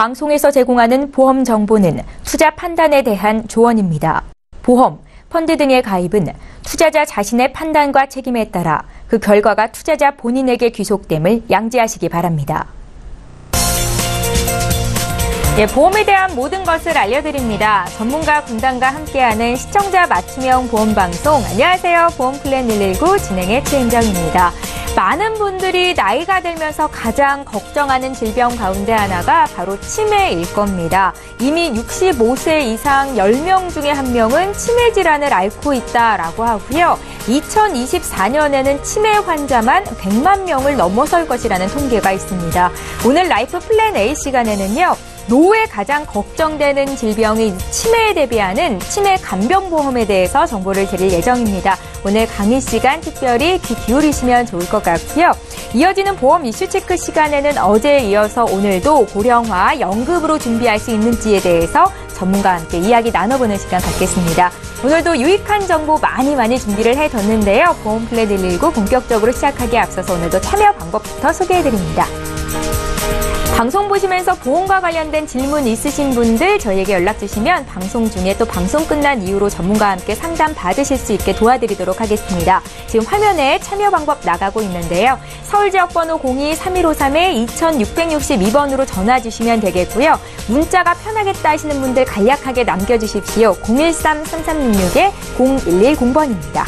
방송에서 제공하는 보험 정보는 투자 판단에 대한 조언입니다. 보험, 펀드 등의 가입은 투자자 자신의 판단과 책임에 따라 그 결과가 투자자 본인에게 귀속됨을 양지하시기 바랍니다. 보험에 대한 모든 것을 알려드립니다. 전문가 군단과 함께하는 시청자 맞춤형 보험방송. 안녕하세요. 보험플랜 119 진행의 최은정입니다. 많은 분들이 나이가 들면서 가장 걱정하는 질병 가운데 하나가 바로 치매일 겁니다. 이미 65세 이상 10명 중에 1명은 치매 질환을 앓고 있다라고 하고요. 2024년에는 치매 환자만 100만 명을 넘어설 것이라는 통계가 있습니다. 오늘 라이프 플랜 A 시간에는요. 노후에 가장 걱정되는 질병인 치매에 대비하는 치매 간병보험에 대해서 정보를 드릴 예정입니다. 오늘 강의 시간 특별히 귀 기울이시면 좋을 것 같고요. 이어지는 보험 이슈 체크 시간에는 어제에 이어서 오늘도 고령화 연급으로 준비할 수 있는지에 대해서 전문가와 함께 이야기 나눠보는 시간 갖겠습니다. 오늘도 유익한 정보 많이 준비를 해뒀는데요. 보험 플랜 119 본격적으로 시작하기에 앞서서 오늘도 참여 방법부터 소개해드립니다. 방송 보시면서 보험과 관련된 질문 있으신 분들 저희에게 연락 주시면 방송 중에 또 방송 끝난 이후로 전문가와 함께 상담 받으실 수 있게 도와드리도록 하겠습니다. 지금 화면에 참여 방법 나가고 있는데요. 서울지역번호 02-3153-2662번으로 전화 주시면 되겠고요. 문자가 편하겠다 하시는 분들 간략하게 남겨주십시오. 013-3366-0110번입니다.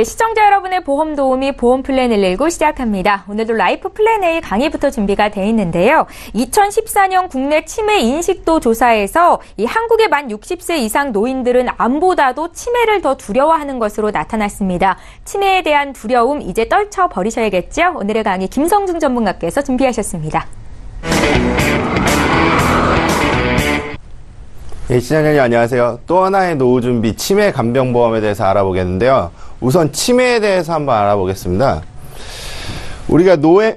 시청자 여러분의 보험 도우미 보험 플랜 119 시작합니다. 오늘도 라이프 플랜 A 강의부터 준비가 돼 있는데요. 2014년 국내 치매 인식도 조사에서 이 한국의 만 60세 이상 노인들은 암보다도 치매를 더 두려워하는 것으로 나타났습니다. 치매에 대한 두려움 이제 떨쳐버리셔야겠죠? 오늘의 강의 김성중 전문가께서 준비하셨습니다. 시청자님 안녕하세요. 또 하나의 노후 준비 치매 간병보험에 대해서 알아보겠는데요. 우선 치매에 대해서 한번 알아보겠습니다. 우리가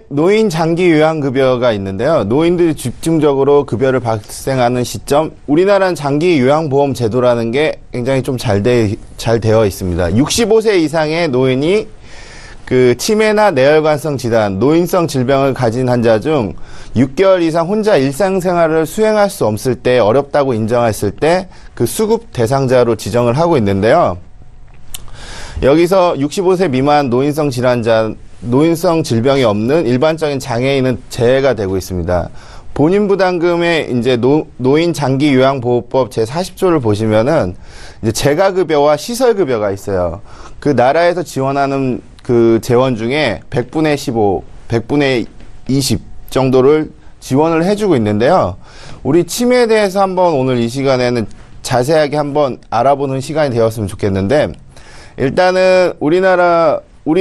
노인 장기 요양급여가 있는데요. 노인들이 집중적으로 급여를 발생하는 시점, 우리나라는 장기 요양보험 제도라는 게 굉장히 좀 잘 되어 있습니다. 65세 이상의 노인이 그 치매나 뇌혈관성 질환, 노인성 질병을 가진 환자 중 6개월 이상 혼자 일상생활을 수행할 수 없을 때, 어렵다고 인정했을 때 그 수급 대상자로 지정을 하고 있는데요. 여기서 65세 미만 노인성 질환자, 노인성 질병이 없는 일반적인 장애인은 제외가 되고 있습니다. 본인 부담금에 이제 노인 장기 요양보호법 제40조를 보시면은 이제 재가급여와 시설급여가 있어요. 그 나라에서 지원하는 그 재원 중에 100분의 15, 100분의 20 정도를 지원을 해주고 있는데요. 우리 치매에 대해서 한번 오늘 이 시간에는 자세하게 한번 알아보는 시간이 되었으면 좋겠는데, 일단은 우리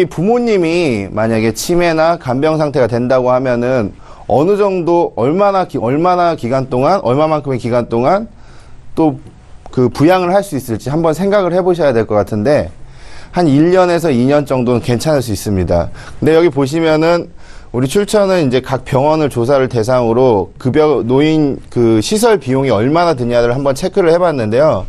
부모님이 만약에 치매나 간병 상태가 된다고 하면은 어느 정도 얼마만큼의 기간 동안 또 그 부양을 할 수 있을지 한번 생각을 해보셔야 될 것 같은데, 한 1년에서 2년 정도는 괜찮을 수 있습니다. 근데 여기 보시면은 우리 출처는 이제 각 병원을 조사를 대상으로 노인 그 시설 비용이 얼마나 드냐를 한번 체크를 해봤는데요.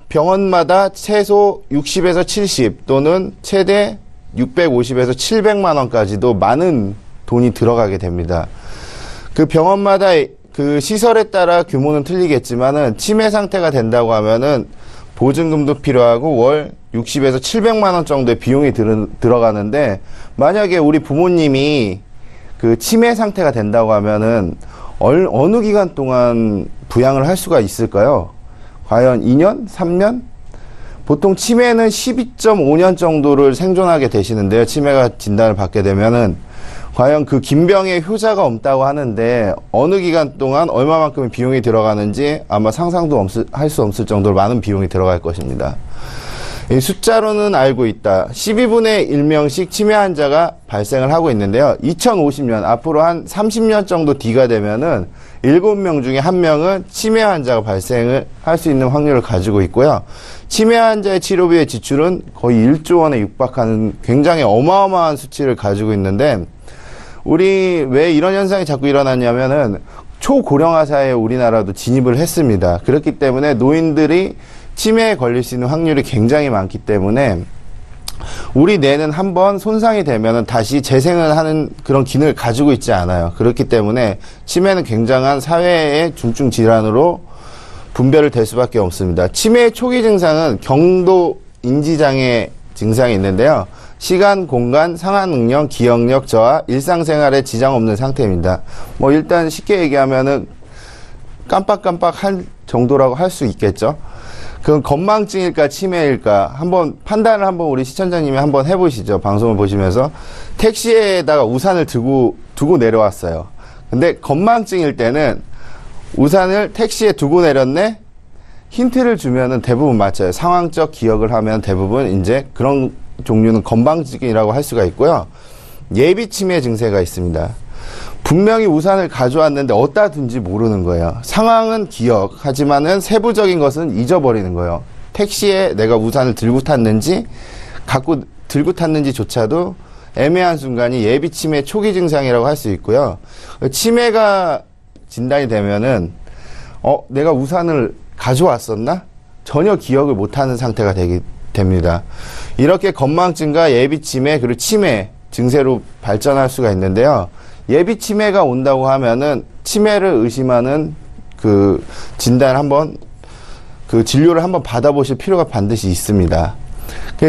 병원마다 최소 60에서 70 또는 최대 650에서 700만 원까지도 많은 돈이 들어가게 됩니다. 그 병원마다 그 시설에 따라 규모는 틀리겠지만은 치매 상태가 된다고 하면은 보증금도 필요하고 월 60에서 700만 원 정도의 비용이 들어가는데, 만약에 우리 부모님이 그 치매 상태가 된다고 하면은 어느 기간 동안 부양을 할 수가 있을까요? 과연 2년? 3년? 보통 치매는 12.5년 정도를 생존하게 되시는데요. 치매가 진단을 받게 되면은 과연 그 긴 병에 효자가 없다고 하는데 어느 기간 동안 얼마만큼의 비용이 들어가는지 아마 상상도 할 수 없을 정도로 많은 비용이 들어갈 것입니다. 이 숫자로는 알고 있다. 12분의 1명씩 치매 환자가 발생을 하고 있는데요. 2050년, 앞으로 한 30년 정도 뒤가 되면은 7명 중에 1명은 치매 환자가 발생을 할 수 있는 확률을 가지고 있고요. 치매 환자의 치료비의 지출은 거의 1조 원에 육박하는 굉장히 어마어마한 수치를 가지고 있는데, 우리 왜 이런 현상이 자꾸 일어났냐면은 초고령화 사회에 우리나라도 진입을 했습니다. 그렇기 때문에 노인들이 치매에 걸릴 수 있는 확률이 굉장히 많기 때문에 우리 뇌는 한번 손상이 되면 다시 재생을 하는 그런 기능을 가지고 있지 않아요. 그렇기 때문에 치매는 굉장한 사회의 중증 질환으로 분별을 될 수밖에 없습니다. 치매의 초기 증상은 경도 인지장애 증상이 있는데요. 시간, 공간, 상하 능력, 기억력 저하, 일상생활에 지장 없는 상태입니다. 뭐 일단 쉽게 얘기하면은 깜빡깜빡 할 정도라고 할 수 있겠죠. 그건 건망증일까 치매일까 한번 판단을 한번 우리 시청자님이 한번 해보시죠. 방송을 보시면서 택시에다가 우산을 두고 내려왔어요. 근데 건망증일 때는 우산을 택시에 두고 내렸네? 힌트를 주면은 대부분 맞춰요. 상황적 기억을 하면 대부분 이제 그런 종류는 건망증이라고 할 수가 있고요. 예비 치매 증세가 있습니다. 분명히 우산을 가져왔는데 어디다 둔지 모르는 거예요. 상황은 기억하지만은 세부적인 것은 잊어버리는 거예요. 택시에 내가 우산을 들고 탔는지 들고 탔는지조차도 애매한 순간이 예비 치매 초기 증상이라고 할 수 있고요. 치매가 진단이 되면은 내가 우산을 가져왔었나? 전혀 기억을 못하는 상태가 됩니다. 이렇게 건망증과 예비 치매 그리고 치매 증세로 발전할 수가 있는데요. 예비 치매가 온다고 하면은 치매를 의심하는 그 진단 그 진료를 한번 받아보실 필요가 반드시 있습니다.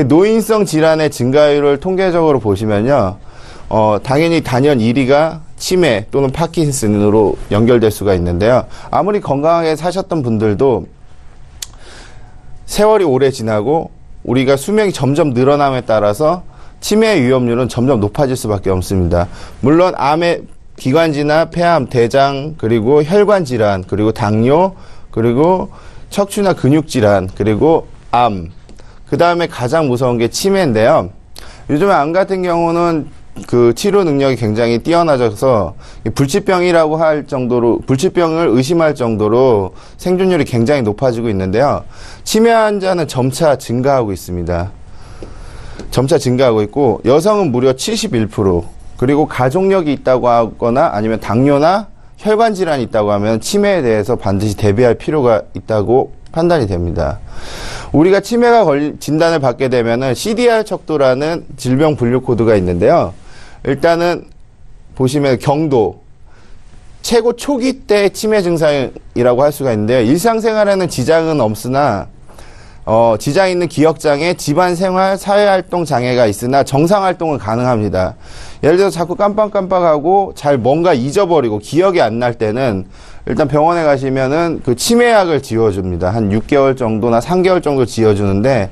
노인성 질환의 증가율을 통계적으로 보시면요. 당연히 단연 1위가 치매 또는 파킨슨으로 연결될 수가 있는데요. 아무리 건강하게 사셨던 분들도 세월이 오래 지나고 우리가 수명이 점점 늘어남에 따라서 치매 위험률은 점점 높아질 수밖에 없습니다. 물론 암의 기관지나 폐암, 대장, 그리고 혈관 질환, 그리고 당뇨, 그리고 척추나 근육 질환, 그리고 암. 그 다음에 가장 무서운 게 치매인데요. 요즘에 암 같은 경우는 그 치료 능력이 굉장히 뛰어나져서 불치병이라고 할 정도로, 불치병을 의심할 정도로 생존율이 굉장히 높아지고 있는데요. 치매 환자는 점차 증가하고 있습니다. 점차 증가하고 있고, 여성은 무려 71%, 그리고 가족력이 있다고 하거나 아니면 당뇨나 혈관 질환이 있다고 하면 치매에 대해서 반드시 대비할 필요가 있다고 판단이 됩니다. 우리가 치매가 진단을 받게 되면은 CDR 척도라는 질병 분류 코드가 있는데요. 일단은 보시면 경도, 최고 초기 때 치매 증상이라고 할 수가 있는데요. 일상생활에는 지장은 없으나 지장 있는 기억장애, 집안생활, 사회활동 장애가 있으나 정상활동은 가능합니다. 예를 들어서 자꾸 깜빡깜빡하고 잘 뭔가 잊어버리고 기억이 안 날 때는 일단 병원에 가시면은 그 치매약을 지어줍니다. 한 6개월 정도나 3개월 정도 지어주는데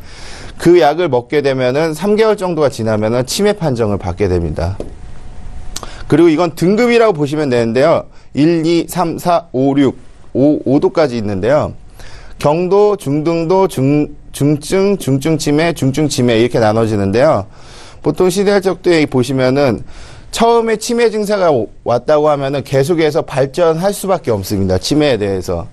그 약을 먹게 되면은 3개월 정도가 지나면은 치매 판정을 받게 됩니다. 그리고 이건 등급이라고 보시면 되는데요. 1, 2, 3, 4, 5, 6, 5도까지 있는데요. 경도, 중등도, 중증, 중증 치매, 중증 치매 이렇게 나눠지는데요. 보통 CDR 척도에 보시면은 처음에 치매 증세가 왔다고 하면은 계속해서 발전할 수밖에 없습니다. 치매에 대해서.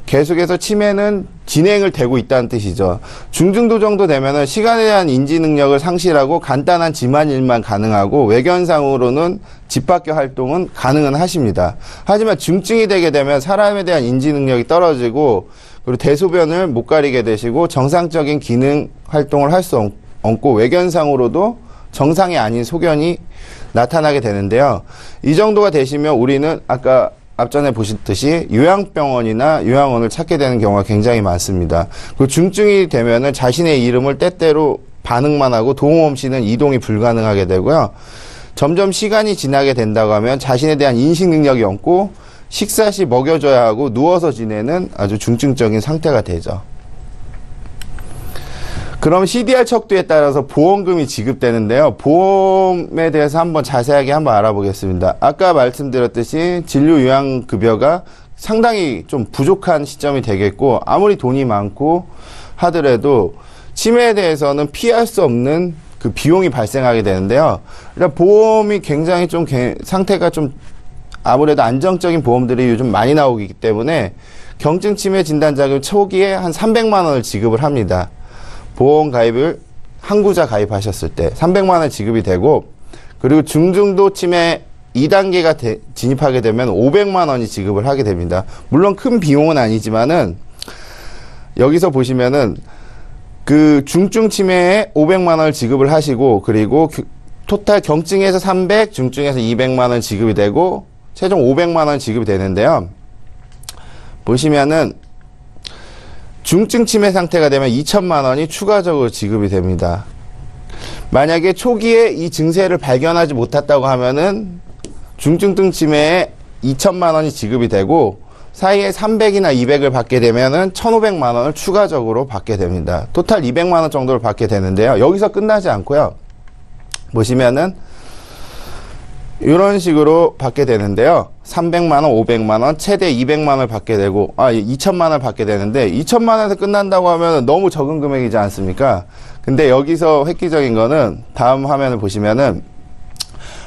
계속해서 치매는 진행을 되고 있다는 뜻이죠. 중증도 정도 되면은 시간에 대한 인지 능력을 상실하고 간단한 집안일만 가능하고 외견상으로는 집 밖의 활동은 가능은 하십니다. 하지만 중증이 되게 되면 사람에 대한 인지 능력이 떨어지고 그리고 대소변을 못 가리게 되시고 정상적인 기능 활동을 할 수 없고 외견상으로도 정상이 아닌 소견이 나타나게 되는데요. 이 정도가 되시면 우리는 아까 앞전에 보셨듯이 요양병원이나 요양원을 찾게 되는 경우가 굉장히 많습니다. 그 중증이 되면은 자신의 이름을 때때로 반응만 하고 도움 없이는 이동이 불가능하게 되고요. 점점 시간이 지나게 된다고 하면 자신에 대한 인식 능력이 없고 식사 시 먹여줘야 하고 누워서 지내는 아주 중증적인 상태가 되죠. 그럼 CDR 척도에 따라서 보험금이 지급되는데요. 보험에 대해서 한번 자세하게 한번 알아보겠습니다. 아까 말씀드렸듯이 진료 요양급여가 상당히 좀 부족한 시점이 되겠고 아무리 돈이 많고 하더라도 치매에 대해서는 피할 수 없는 그 비용이 발생하게 되는데요. 그러니까 보험이 굉장히 좀 상태가 좀 아무래도 안정적인 보험들이 요즘 많이 나오기 때문에 경증 치매 진단 자금 초기에 한 300만 원을 지급을 합니다. 보험 가입을 항구자 가입하셨을 때 300만 원 지급이 되고, 그리고 중증도 치매 2단계가 진입하게 되면 500만 원이 지급을 하게 됩니다. 물론 큰 비용은 아니지만은 여기서 보시면은 그 중증 치매에 500만 원을 지급을 하시고, 그리고 토탈 경증에서 300, 중증에서 200만 원 지급이 되고 최종 500만 원 지급이 되는데요. 보시면은 중증 치매 상태가 되면 2천만 원이 추가적으로 지급이 됩니다. 만약에 초기에 이 증세를 발견하지 못했다고 하면은 중증등 치매에 2천만 원이 지급이 되고, 사이에 300이나 200을 받게 되면은 1,500만 원을 추가적으로 받게 됩니다. 토탈 200만 원 정도를 받게 되는데요. 여기서 끝나지 않고요. 보시면은 이런 식으로 받게 되는데요. 300만 원, 500만 원, 최대 200만 원을 받게 되고, 2천만 원을 받게 되는데, 2천만 원에서 끝난다고 하면 너무 적은 금액이지 않습니까? 근데 여기서 획기적인 거는 다음 화면을 보시면은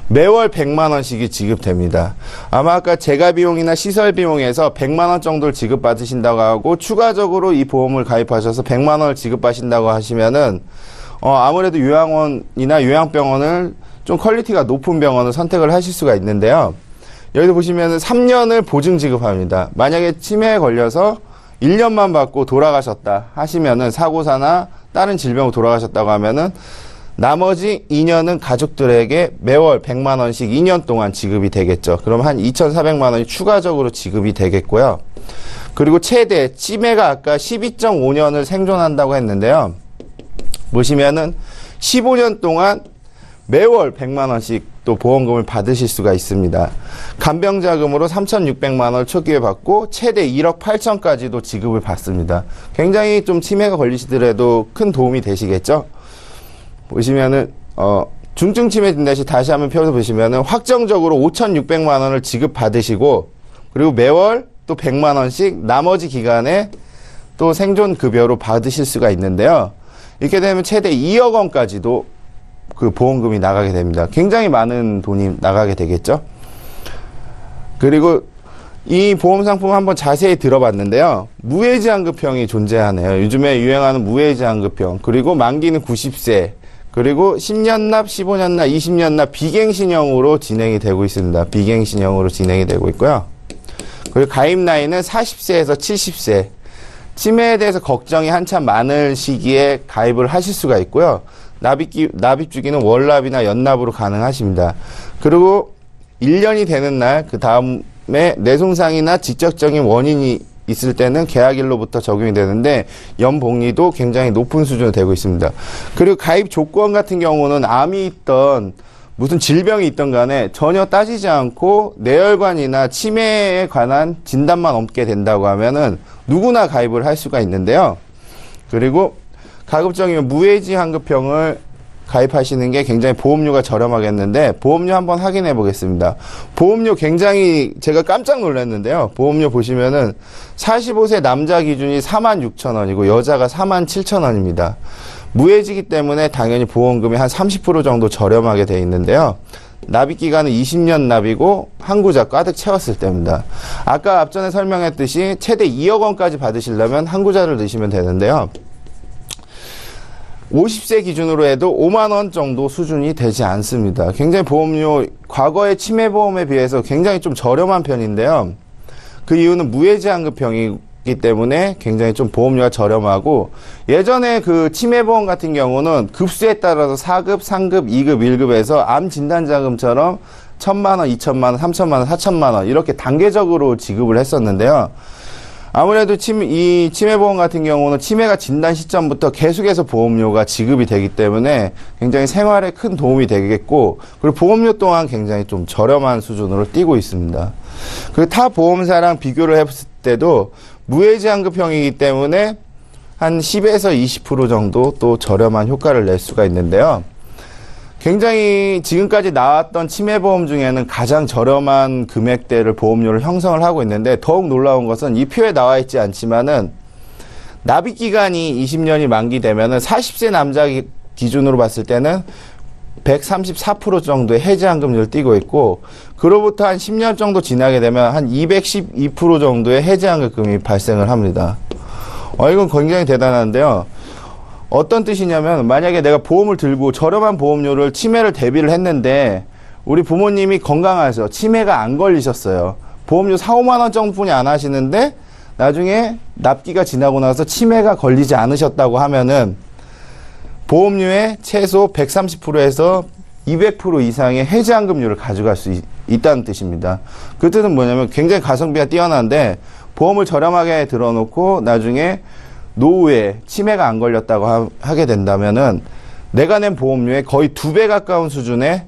매월 100만 원씩이 지급됩니다. 아마 아까 재가 비용이나 시설 비용에서 100만 원 정도를 지급받으신다고 하고, 추가적으로 이 보험을 가입하셔서 100만 원을 지급받으신다고 하시면은 아무래도 요양원이나 요양병원을 좀 퀄리티가 높은 병원을 선택을 하실 수가 있는데요. 여기서 보시면은 3년을 보증 지급합니다. 만약에 치매에 걸려서 1년만 받고 돌아가셨다 하시면은, 사고사나 다른 질병으로 돌아가셨다고 하면은 나머지 2년은 가족들에게 매월 100만 원씩 2년 동안 지급이 되겠죠. 그럼 한 2,400만 원이 추가적으로 지급이 되겠고요. 그리고 최대 치매가 아까 12.5년을 생존한다고 했는데요. 보시면은 15년 동안 매월 100만 원씩 또 보험금을 받으실 수가 있습니다. 간병자금으로 3,600만 원을 초기에 받고 최대 1억 8천까지도 지급을 받습니다. 굉장히 좀 치매가 걸리시더라도 큰 도움이 되시겠죠? 보시면은 중증 치매 진단 시 다시 한번 펴서 보시면은 확정적으로 5,600만 원을 지급받으시고, 그리고 매월 또 100만 원씩 나머지 기간에 또 생존 급여로 받으실 수가 있는데요. 이렇게 되면 최대 2억 원까지도 그 보험금이 나가게 됩니다. 굉장히 많은 돈이 나가게 되겠죠. 그리고 이 보험 상품 한번 자세히 들어봤는데요. 무해지환급형이 존재하네요. 요즘에 유행하는 무해지환급형, 그리고 만기는 90세, 그리고 10년 납, 15년 납, 20년 납 비갱신형으로 진행이 되고 있습니다. 비갱신형으로 진행이 되고 있고요. 그리고 가입 나이는 40세에서 70세. 치매에 대해서 걱정이 한참 많은 시기에 가입을 하실 수가 있고요. 납입 주기는 월납이나 연납으로 가능하십니다. 그리고 1년이 되는 날, 그 다음에 뇌손상이나 직접적인 원인이 있을 때는 계약일로부터 적용이 되는데, 연복리도 굉장히 높은 수준으로 되고 있습니다. 그리고 가입 조건 같은 경우는 암이 있던 무슨 질병이 있던 간에 전혀 따지지 않고 뇌혈관이나 치매에 관한 진단만 얻게 된다고 하면은 누구나 가입을 할 수가 있는데요. 그리고 가급적이면 무해지환급형을 가입하시는 게 굉장히 보험료가 저렴하겠는데, 보험료 한번 확인해 보겠습니다. 보험료 굉장히 제가 깜짝 놀랐는데요. 보험료 보시면은 45세 남자 기준이 46,000원이고 여자가 47,000원입니다. 무해지기 때문에 당연히 보험금이 한 30% 정도 저렴하게 돼 있는데요. 납입 기간은 20년 납이고 항구자 가득 채웠을 때입니다. 아까 앞전에 설명했듯이 최대 2억 원까지 받으시려면 항구자를 넣으시면 되는데요. 50세 기준으로 해도 5만 원 정도 수준이 되지 않습니다. 굉장히 보험료, 과거의 치매보험에 비해서 굉장히 좀 저렴한 편인데요. 그 이유는 무해지환급형이기 때문에 굉장히 좀 보험료가 저렴하고, 예전에 그 치매보험 같은 경우는 급수에 따라서 4급, 3급, 2급, 1급에서 암 진단자금처럼 1,000만 원, 2,000만 원, 3,000만 원, 4,000만 원 이렇게 단계적으로 지급을 했었는데요. 아무래도 이 치매보험 같은 경우는 치매가 진단 시점부터 계속해서 보험료가 지급이 되기 때문에 굉장히 생활에 큰 도움이 되겠고, 그리고 보험료 또한 굉장히 좀 저렴한 수준으로 뛰고 있습니다. 그리고 타 보험사랑 비교를 해봤을 때도 무해지환급형이기 때문에 한 10에서 20% 정도 또 저렴한 효과를 낼 수가 있는데요. 굉장히 지금까지 나왔던 치매보험 중에는 가장 저렴한 금액대를 보험료를 형성을 하고 있는데, 더욱 놀라운 것은 이 표에 나와 있지 않지만은 납입 기간이 20년이 만기되면은 40세 남자 기준으로 봤을 때는 134% 정도의 해지환급률을 띄고 있고, 그로부터 한 10년 정도 지나게 되면 한 212% 정도의 해지환급금이 발생을 합니다. 이건 굉장히 대단한데요. 어떤 뜻이냐면, 만약에 내가 보험을 들고 저렴한 보험료를 치매를 대비를 했는데 우리 부모님이 건강하셔서 치매가 안 걸리셨어요. 보험료 4, 5만 원 정도뿐이 안 하시는데 나중에 납기가 지나고 나서 치매가 걸리지 않으셨다고 하면은 보험료의 최소 130%에서 200% 이상의 해지환급률을 가져갈 수 있다는 뜻입니다. 그 뜻은 뭐냐면 굉장히 가성비가 뛰어난데 보험을 저렴하게 들어놓고 나중에 노후에 치매가 안 걸렸다고 하게 된다면은 내가 낸 보험료의 거의 2배 가까운 수준의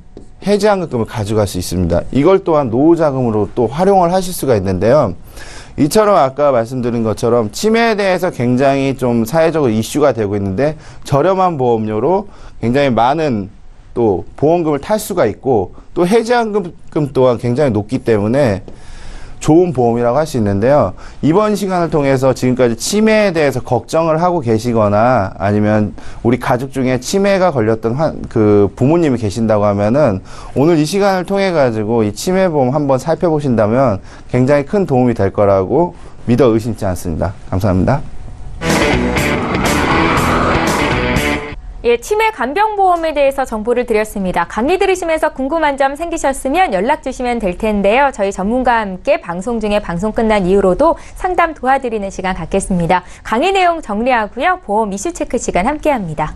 해지환급금을 가져갈 수 있습니다. 이걸 또한 노후자금으로 또 활용을 하실 수가 있는데요. 이처럼 아까 말씀드린 것처럼 치매에 대해서 굉장히 좀 사회적으로 이슈가 되고 있는데 저렴한 보험료로 굉장히 많은 또 보험금을 탈 수가 있고 또 해지환급금 또한 굉장히 높기 때문에 좋은 보험이라고 할 수 있는데요. 이번 시간을 통해서 지금까지 치매에 대해서 걱정을 하고 계시거나 아니면 우리 가족 중에 치매가 걸렸던 그 부모님이 계신다고 하면은 오늘 이 시간을 통해 가지고 이 치매보험 한번 살펴보신다면 굉장히 큰 도움이 될 거라고 믿어 의심치 않습니다. 감사합니다. 예, 치매 간병보험에 대해서 정보를 드렸습니다. 강의 들으시면서 궁금한 점 생기셨으면 연락 주시면 될 텐데요. 저희 전문가와 함께 방송 중에 방송 끝난 이후로도 상담 도와드리는 시간 갖겠습니다. 강의 내용 정리하고요. 보험 이슈 체크 시간 함께합니다.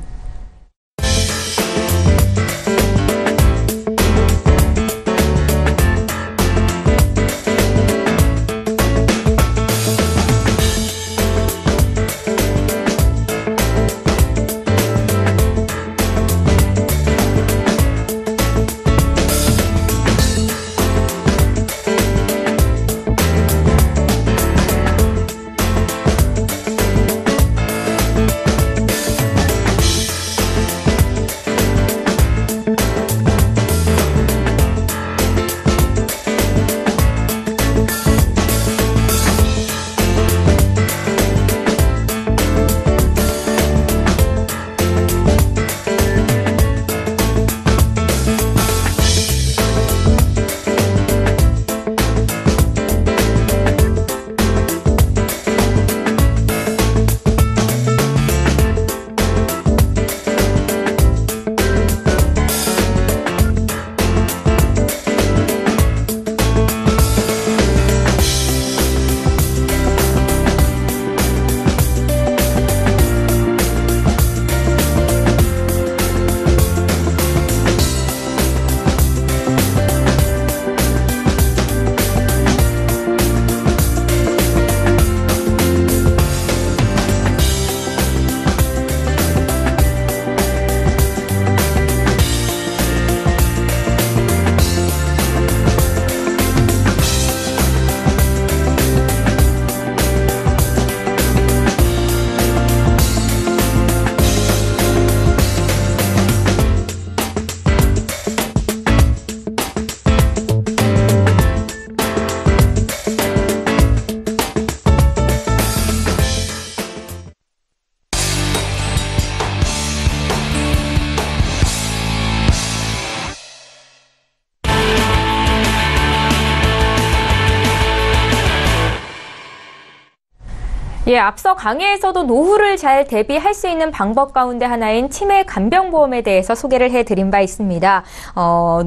예, 앞서 강의에서도 노후를 잘 대비할 수 있는 방법 가운데 하나인 치매 간병보험에 대해서 소개를 해드린 바 있습니다.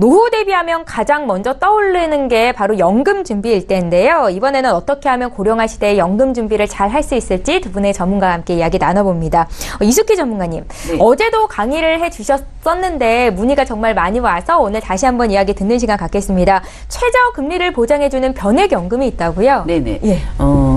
노후 대비하면 가장 먼저 떠오르는 게 바로 연금 준비일 때인데요. 이번에는 어떻게 하면 고령화 시대에 연금 준비를 잘 할 수 있을지 두 분의 전문가와 함께 이야기 나눠봅니다. 이숙희 전문가님, 네. 어제도 강의를 해주셨었는데 문의가 정말 많이 와서 오늘 다시 한번 이야기 듣는 시간 갖겠습니다. 최저 금리를 보장해주는 변액연금이 있다고요? 네네. 예.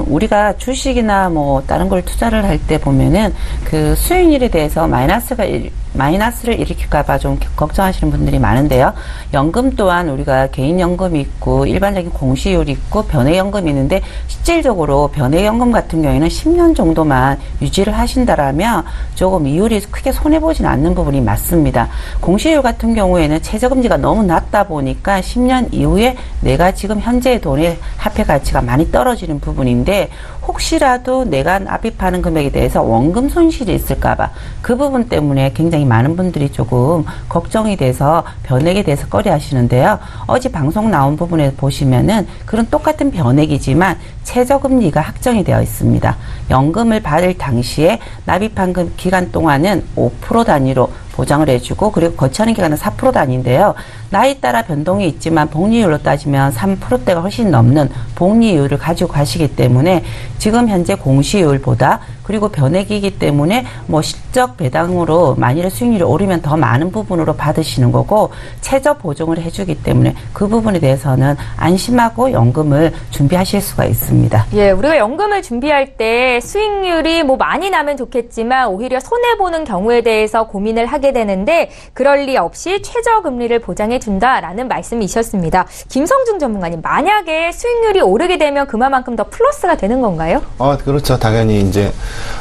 우리가 주식이나 뭐 다른 걸 투자를 할 때 보면은 그 수익률에 대해서 마이너스가 마이너스를 일으킬까봐 좀 걱정하시는 분들이 많은데요. 연금 또한 우리가 개인연금이 있고 일반적인 공시율이 있고 변액연금이 있는데 실질적으로 변액연금 같은 경우에는 10년 정도만 유지를 하신다라면 조금 이율이 크게 손해보지는 않는 부분이 맞습니다. 공시율 같은 경우에는 최저금리가 너무 낮다 보니까 10년 이후에 내가 지금 현재의 돈의 화폐 가치가 많이 떨어지는 부분인데 혹시라도 내가 납입하는 금액에 대해서 원금 손실이 있을까봐 그 부분 때문에 굉장히 많은 분들이 조금 걱정이 돼서 변액에 대해서 꺼려 하시는데요. 어제 방송 나온 부분에 보시면은 그런 똑같은 변액이지만 최저금리가 확정이 되어 있습니다. 연금을 받을 당시에 납입한 기간 동안은 5% 단위로 보장을 해주고 그리고 거치하는 기간은 4% 단위인데요. 나이 따라 변동이 있지만 복리율로 따지면 3%대가 훨씬 넘는 복리율을 가지고 가시기 때문에 지금 현재 공시율보다 그리고 변액이기 때문에 뭐 실적 배당으로 만일에 수익률이 오르면 더 많은 부분으로 받으시는 거고 최저 보증을 해주기 때문에 그 부분에 대해서는 안심하고 연금을 준비하실 수가 있습니다. 예, 우리가 연금을 준비할 때 수익률이 뭐 많이 나면 좋겠지만 오히려 손해보는 경우에 대해서 고민을 하게 되는데 그럴 리 없이 최저금리를 보장해준다라는 말씀이셨습니다. 김성중 전문가님, 만약에 수익률이 오르게 되면 그만큼 더 플러스가 되는 건가요? 그렇죠. 당연히 이제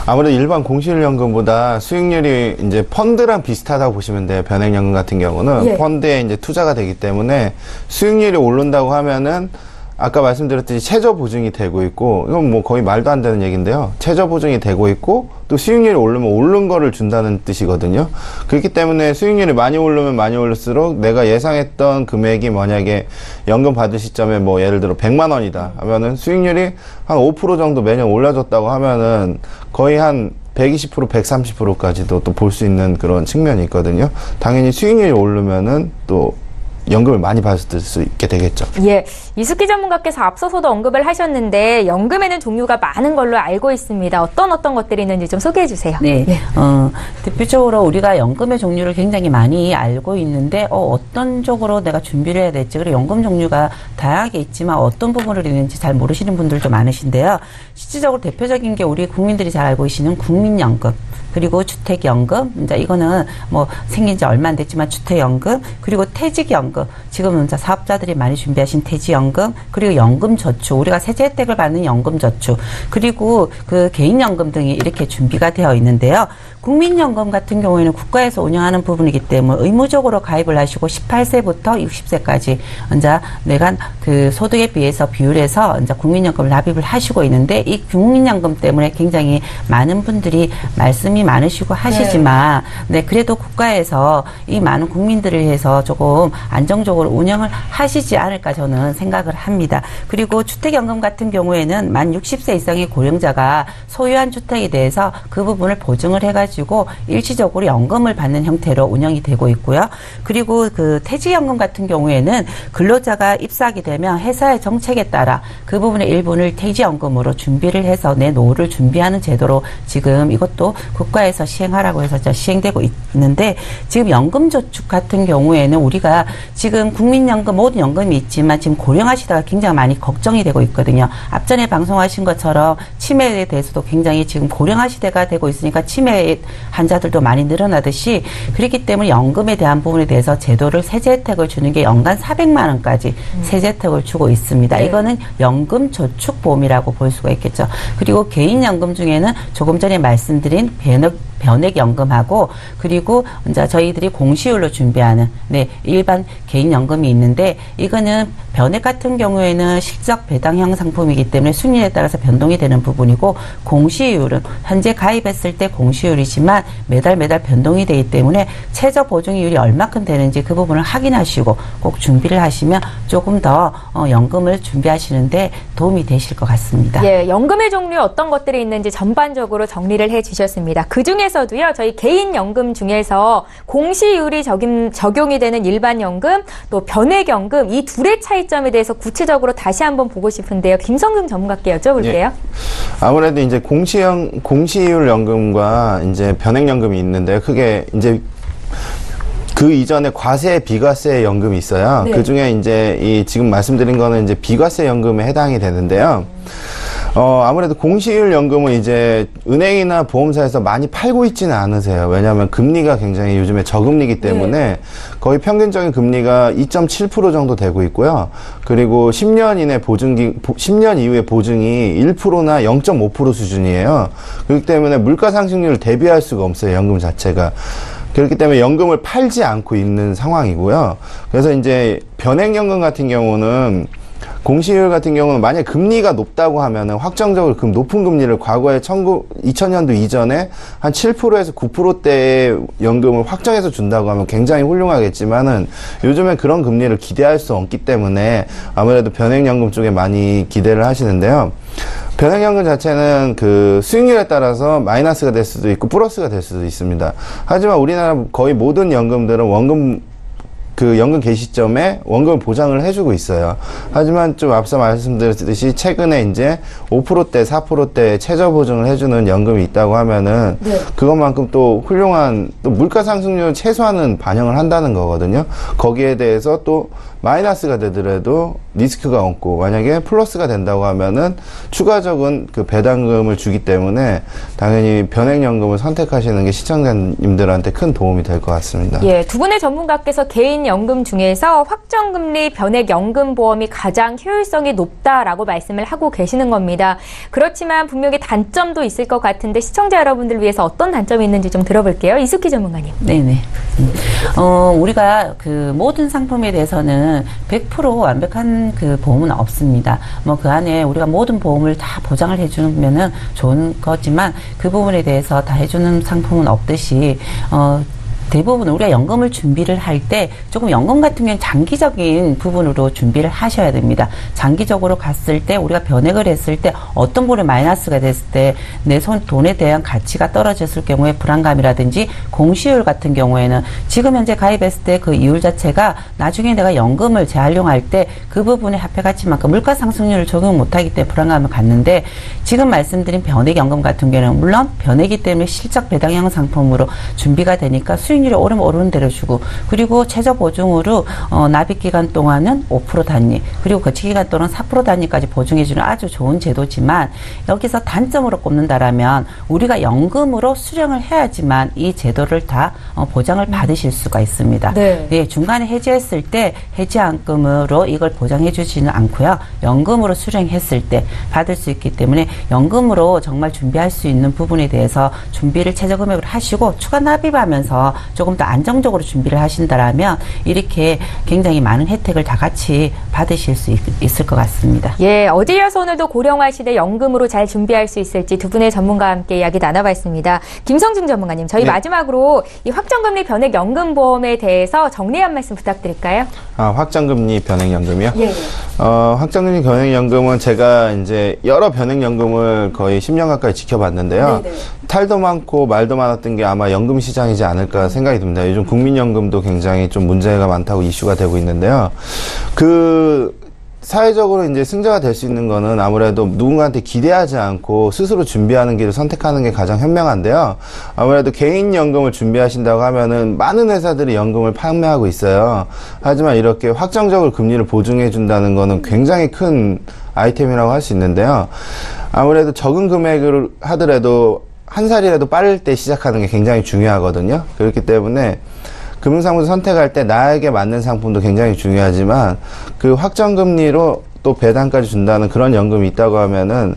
아무래도 일반 공시연금보다 수익률이 이제 펀드랑 비슷하다고 보시면 돼요. 변액연금 같은 경우는 예. 펀드에 이제 투자가 되기 때문에 수익률이 오른다고 하면은 아까 말씀드렸듯이 최저 보증이 되고 있고 이건 뭐 거의 말도 안 되는 얘기인데요. 최저 보증이 되고 있고 또 수익률이 오르면 오른 거를 준다는 뜻이거든요. 그렇기 때문에 수익률이 많이 오르면 많이 오를수록 내가 예상했던 금액이 만약에 연금 받을 시점에 뭐 예를 들어 100만 원이다 하면은 수익률이 한 5% 정도 매년 올라줬다고 하면은 거의 한 120%, 130%까지도 또 볼 수 있는 그런 측면이 있거든요. 당연히 수익률이 오르면은 또 연금을 많이 받을 수 있게 되겠죠. 예, 이숙희 전문가께서 앞서서도 언급을 하셨는데 연금에는 종류가 많은 걸로 알고 있습니다. 어떤 것들이 있는지 좀 소개해 주세요. 네, 예. 대표적으로 우리가 연금의 종류를 굉장히 많이 알고 있는데 어떤 쪽으로 내가 준비를 해야 될지 그리고 연금 종류가 다양하게 있지만 어떤 부분을 있는지 잘 모르시는 분들도 많으신데요. 실질적으로 대표적인 게 우리 국민들이 잘 알고 계시는 국민연금 그리고 주택연금, 이제 이거는 뭐 생긴 지 얼마 안 됐지만 주택연금, 그리고 퇴직연금, 지금은 이제 사업자들이 많이 준비하신 퇴직연금, 그리고 연금저축, 우리가 세제 혜택을 받는 연금저축, 그리고 그 개인연금 등이 이렇게 준비가 되어 있는데요. 국민연금 같은 경우에는 국가에서 운영하는 부분이기 때문에 의무적으로 가입을 하시고 18세부터 60세까지 이제 내가 그 소득에 비해서 비율해서 이제 국민연금을 납입을 하시고 있는데 이 국민연금 때문에 굉장히 많은 분들이 말씀이 많으시고 하시지만 네, 그래도 국가에서 이 많은 국민들을 위해서 조금 안정적으로 운영을 하시지 않을까 저는 생각을 합니다. 그리고 주택연금 같은 경우에는 만 60세 이상의 고령자가 소유한 주택에 대해서 그 부분을 보증을 해가지고 일시적으로 연금을 받는 형태로 운영이 되고 있고요. 그리고 그 퇴직연금 같은 경우에는 근로자가 입사하게 되면 회사의 정책에 따라 그 부분의 일부를 퇴직연금으로 준비를 해서 내 노후를 준비하는 제도로 지금 이것도 국가에서 시행하라고 해서 시행되고 있는데 지금 연금저축 같은 경우에는 우리가 지금 국민연금 모든 연금이 있지만 지금 고령화시대가 굉장히 많이 걱정이 되고 있거든요. 앞전에 방송하신 것처럼 치매에 대해서도 굉장히 지금 고령화시대가 되고 있으니까 치매 환자들도 많이 늘어나듯이 그렇기 때문에 연금에 대한 부분에 대해서 제도를 세제 혜택을 주는 게 연간 400만 원까지 세제 혜택을 주고 있습니다. 네. 이거는 연금저축보험이라고 볼 수가 있겠죠. 그리고 개인연금 중에는 조금 전에 말씀드린 변액연금하고 그리고 이제 저희들이 공시율로 준비하는 일반 개인연금이 있는데 이거는 변액 같은 경우에는 실적 배당형 상품이기 때문에 수익률에 따라서 변동이 되는 부분이고 공시율은 현재 가입했을 때 공시율이지만 매달 변동이 되기 때문에 최저 보증이율이 얼마큼 되는지 그 부분을 확인하시고 꼭 준비를 하시면 조금 더 연금을 준비하시는데 도움이 되실 것 같습니다. 예, 연금의 종류 어떤 것들이 있는지 전반적으로 정리를 해 주셨습니다. 그 중에서도요, 저희 개인연금 중에서 공시율이 적용이 되는 일반연금, 또 변액연금, 이 둘의 차이점에 대해서 구체적으로 다시 한번 보고 싶은데요. 김성중 전문가께 여쭤볼게요. 예. 아무래도 이제 공시율 연금과 이제 변액연금이 있는데요. 크게 이제 그 이전에 과세, 비과세 연금이 있어요. 네. 그 중에 이제 이 지금 말씀드린 거는 이제 비과세 연금에 해당이 되는데요. 아무래도 공시율 연금은 이제 은행이나 보험사에서 많이 팔고 있지는 않으세요. 왜냐하면 금리가 굉장히 요즘에 저금리이기 때문에 거의 평균적인 금리가 2.7% 정도 되고 있고요. 그리고 10년 이내 10년 이후에 보증이 1%나 0.5% 수준이에요. 그렇기 때문에 물가 상승률을 대비할 수가 없어요. 연금 자체가. 그렇기 때문에 연금을 팔지 않고 있는 상황이고요. 그래서 이제 변액연금 같은 경우는 공시율 같은 경우는 만약 금리가 높다고 하면은 확정적으로 그 높은 금리를 과거에 2000년도 이전에 한 7%에서 9%대의 연금을 확정해서 준다고 하면 굉장히 훌륭하겠지만은 요즘엔 그런 금리를 기대할 수 없기 때문에 아무래도 변액연금 쪽에 많이 기대를 하시는데요. 변액연금 자체는 그 수익률에 따라서 마이너스가 될 수도 있고 플러스가 될 수도 있습니다. 하지만 우리나라 거의 모든 연금들은 연금 개시점에 원금을 보장을 해주고 있어요. 하지만 좀 앞서 말씀드렸듯이 최근에 이제 5%대, 4%대 최저 보증을 해주는 연금이 있다고 하면은 그것만큼 또 훌륭한 또 물가 상승률 최소한은 반영을 한다는 거거든요. 거기에 대해서 또 마이너스가 되더라도 리스크가 없고 만약에 플러스가 된다고 하면은 추가적인 그 배당금을 주기 때문에 당연히 변액연금을 선택하시는 게 시청자님들한테 큰 도움이 될 것 같습니다. 예, 두 분의 전문가께서 개인 연금 중에서 확정금리 변액연금 보험이 가장 효율성이 높다라고 말씀을 하고 계시는 겁니다. 그렇지만 분명히 단점도 있을 것 같은데 시청자 여러분들 위해서 어떤 단점이 있는지 좀 들어볼게요. 이숙희 전문가님. 네네. 우리가 그 모든 상품에 대해서는 100% 완벽한 그 보험은 없습니다. 그 안에 우리가 모든 보험을 다 보장을 해주면은 좋은 거지만 그 부분에 대해서 다 해주는 상품은 없듯이, 대부분 우리가 연금을 준비를 할 때 조금 연금 같은 경우는 장기적인 부분으로 준비를 하셔야 됩니다. 장기적으로 갔을 때 우리가 변액을 했을 때 어떤 부분에 마이너스가 됐을 때 내 돈에 대한 가치가 떨어졌을 경우에 불안감이라든지 공시율 같은 경우에는 지금 현재 가입했을 때 그 이율 자체가 나중에 내가 연금을 재활용할 때 그 부분의 화폐 가치만큼 물가 상승률을 적용 못하기 때문에 불안감을 갖는데, 지금 말씀드린 변액연금 같은 경우는 물론 변액이기 때문에 실적 배당형 상품으로 준비가 되니까 수익률이 오르면 오르는 대로 주고, 그리고 최저 보증으로 납입 기간 동안은 5% 단위, 그리고 거치 기간 동안 4% 단위까지 보증해주는 아주 좋은 제도지만, 여기서 단점으로 꼽는다라면 우리가 연금으로 수령을 해야지만 이 제도를 다 보장을 받으실 수가 있습니다. 네, 중간에 해지했을 때 해지한금으로 이걸 보장해주지는 않고요. 연금으로 수령했을 때 받을 수 있기 때문에 연금으로 정말 준비할 수 있는 부분에 대해서 준비를 최저 금액으로 하시고 추가 납입하면서 조금 더 안정적으로 준비를 하신다라면 이렇게 굉장히 많은 혜택을 다 같이 받으실 수 있을 것 같습니다. 예, 어디여서 오늘도 고령화 시대 연금으로 잘 준비할 수 있을지 두 분의 전문가와 함께 이야기 나눠봤습니다. 김성중 전문가님, 저희 마지막으로 이 확정금리 변액연금보험에 대해서 정리 한 말씀 부탁드릴까요? 확정금리 변액연금이요? 예. 확정금리 변액연금은 제가 이제 여러 변액연금을 거의 10년 가까이 지켜봤는데요. 탈도 많고 말도 많았던 게 아마 연금 시장이지 않을까 생각이 듭니다. 요즘 국민연금도 굉장히 좀 문제가 많다고 이슈가 되고 있는데요. 사회적으로 이제 승자가 될 수 있는 거는 아무래도 누군가한테 기대하지 않고 스스로 준비하는 길을 선택하는 게 가장 현명한데요. 아무래도 개인연금을 준비하신다고 하면은 많은 회사들이 연금을 판매하고 있어요. 하지만 이렇게 확정적으로 금리를 보증해 준다는 거는 굉장히 큰 아이템이라고 할 수 있는데요. 아무래도 적은 금액을 하더라도 한 살이라도 빠를 때 시작하는 게 굉장히 중요하거든요. 그렇기 때문에 금융상품 선택할 때 나에게 맞는 상품도 굉장히 중요하지만 그 확정금리로 또 배당까지 준다는 그런 연금이 있다고 하면은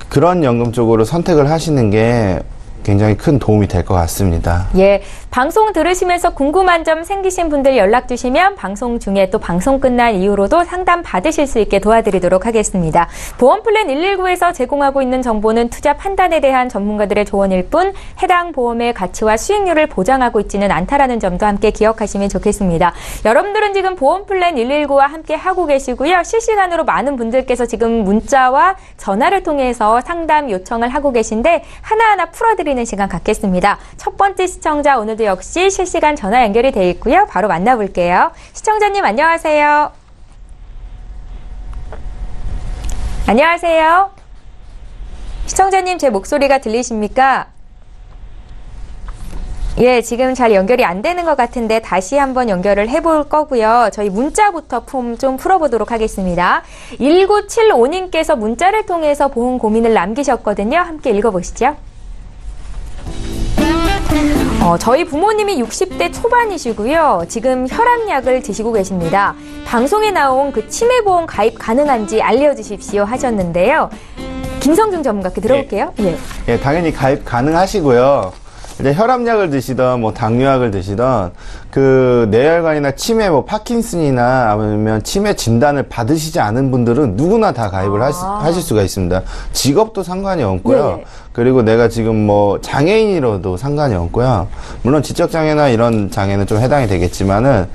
그런 연금 쪽으로 선택을 하시는 게 굉장히 큰 도움이 될 것 같습니다. 예, 방송 들으시면서 궁금한 점 생기신 분들 연락 주시면 방송 중에 또 방송 끝난 이후로도 상담 받으실 수 있게 도와드리도록 하겠습니다. 보험플랜 119에서 제공하고 있는 정보는 투자 판단에 대한 전문가들의 조언일 뿐 해당 보험의 가치와 수익률을 보장하고 있지는 않다라는 점도 함께 기억하시면 좋겠습니다. 여러분들은 지금 보험플랜 119와 함께 하고 계시고요. 실시간으로 많은 분들께서 지금 문자와 전화를 통해서 상담 요청을 하고 계신데 하나하나 풀어드리는 시간 갖겠습니다. 첫 번째 시청자 오늘도 역시 실시간 전화 연결이 돼 있고요. 바로 만나볼게요. 시청자님 안녕하세요. 안녕하세요. 시청자님 제 목소리가 들리십니까? 예, 지금 잘 연결이 안 되는 것 같은데 다시 한번 연결을 해볼 거고요. 저희 문자부터 좀 풀어보도록 하겠습니다. 1975님께서 문자를 통해서 보험 고민을 남기셨거든요. 함께 읽어보시죠. 저희 부모님이 60대 초반이시고요. 지금 혈압약을 드시고 계십니다. 방송에 나온 그 치매보험 가입 가능한지 알려주십시오 하셨는데요. 김성중 전문가께 들어볼게요. 예. 예, 당연히 가입 가능하시고요. 이제 혈압약을 드시던 뭐 당뇨약을 드시던 그 뇌혈관이나 치매 뭐 파킨슨이나 아니면 치매 진단을 받으시지 않은 분들은 누구나 다 가입을 하실 수가 있습니다. 직업도 상관이 없고요. 예. 그리고 내가 지금 뭐 장애인이라도 상관이 없고요. 물론 지적장애나 이런 장애는 좀 해당이 되겠지만은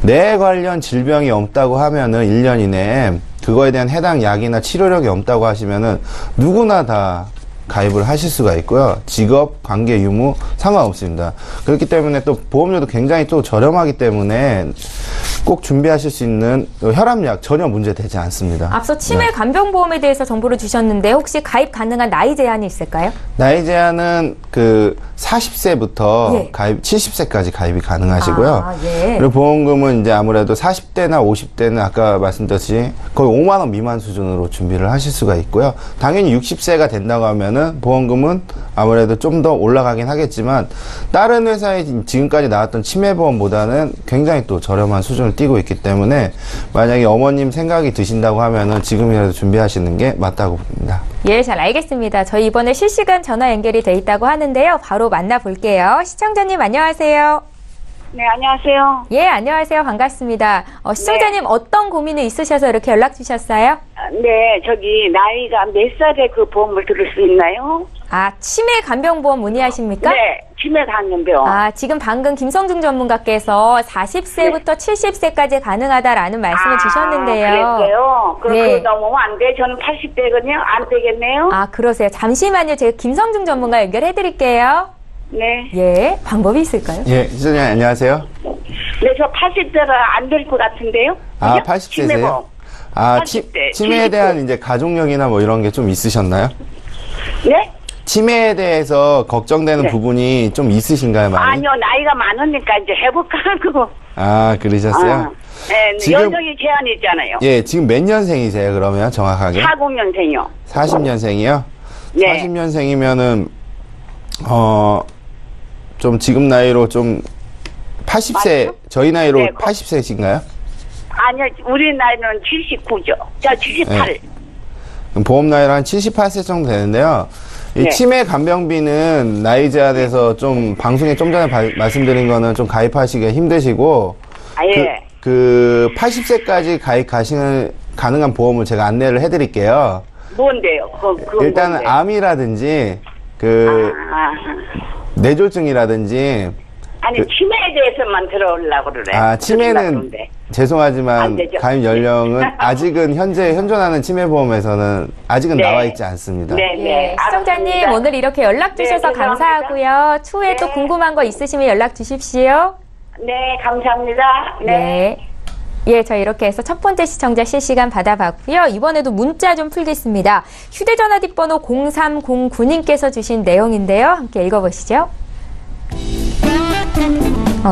뇌 관련 질병이 없다고 하면은 1년 이내에 그거에 대한 해당 약이나 치료력이 없다고 하시면은 누구나 다 가입을 하실 수가 있고요. 직업, 관계, 유무 상관없습니다. 그렇기 때문에 또 보험료도 굉장히 또 저렴하기 때문에 꼭 준비하실 수 있는 혈압약 전혀 문제 되지 않습니다. 앞서 치매 간병보험에 대해서 정보를 주셨는데 혹시 가입 가능한 나이 제한이 있을까요? 나이 제한은 그 40세부터 예. 가입 70세까지 가입이 가능하시고요. 예. 그리고 보험금은 이제 아무래도 40대나 50대는 아까 말씀드렸듯이 거의 5만 원 미만 수준으로 준비를 하실 수가 있고요. 당연히 60세가 된다고 하면은 보험금은 아무래도 좀 더 올라가긴 하겠지만 다른 회사에 지금까지 나왔던 치매보험보다는 굉장히 또 저렴한 수준을 띄고 있기 때문에 만약에 어머님 생각이 드신다고 하면은 지금이라도 준비하시는 게 맞다고 봅니다. 예, 잘 알겠습니다. 저희 이번에 실시간 전화 연결이 돼 있다고 하는데요. 바로 만나볼게요. 시청자님 안녕하세요. 네, 안녕하세요. 예, 안녕하세요. 반갑습니다. 시청자님 어떤 고민이 있으셔서 이렇게 연락 주셨어요? 네, 저기 나이가 몇 살에 그 보험을 들을 수 있나요? 치매 간병보험 문의하십니까? 네, 치매 간병병. 지금 방금 김성중 전문가께서 40세부터 70세까지 가능하다라는 말씀을 주셨는데요. 그랬어요? 그럼 네. 그거 너무 안 돼? 저는 80대거든요. 안 되겠네요? 그러세요. 잠시만요. 제가 김성중 전문가 연결해 드릴게요. 네. 예, 방법이 있을까요? 예, 시청자님 안녕하세요. 네, 저 80대라 안 될 것 같은데요? 그죠? 80세세요? 치매보험. 80대, 치매에 70대. 대한 이제 가족력이나 뭐 이런 게 좀 있으셨나요? 네? 치매에 대해서 걱정되는 네. 부분이 좀 있으신가요, 많이? 아니요, 나이가 많으니까 이제 해볼까 하고. 그러셨어요? 네, 지금- 연령이 제한이 있잖아요. 예, 지금 몇 년생이세요, 그러면 정확하게? 40년생이요. 40년생이요? 네. 40년생이면은, 좀 지금 나이로 좀 80세, 맞죠? 저희 나이로 네, 80세신가요? 아니요, 우리 나이는 79죠. 저 78. 네. 그럼 보험 나이로 한 78세 정도 되는데요. 이 네. 치매 간병비는 나이 제한에서 좀 방송에 좀 전에 말씀드린 거는 좀 가입하시기가 힘드시고 예. 그 80세까지 가능한 보험을 제가 안내를 해드릴게요. 뭔데요? 그건 일단은 뭔데? 암이라든지 그 뇌졸중이라든지 아니 그- 치매에 대해서만 들어오려고 그래. 치매는 죄송하지만 안 되죠. 가입 연령은 아직은 현재 현존하는 치매보험에서는 아직은 네. 나와 있지 않습니다. 네, 예, 네. 시청자님 알았습니다. 오늘 이렇게 연락 주셔서 네, 죄송합니다. 감사하고요. 추후에 또 네. 궁금한 거 있으시면 연락 주십시오. 네, 감사합니다. 네. 예, 저 이렇게 해서 첫 번째 시청자 실시간 받아봤고요. 이번에도 문자 좀 풀겠습니다. 휴대전화 뒷번호 0309님께서 주신 내용인데요. 함께 읽어보시죠.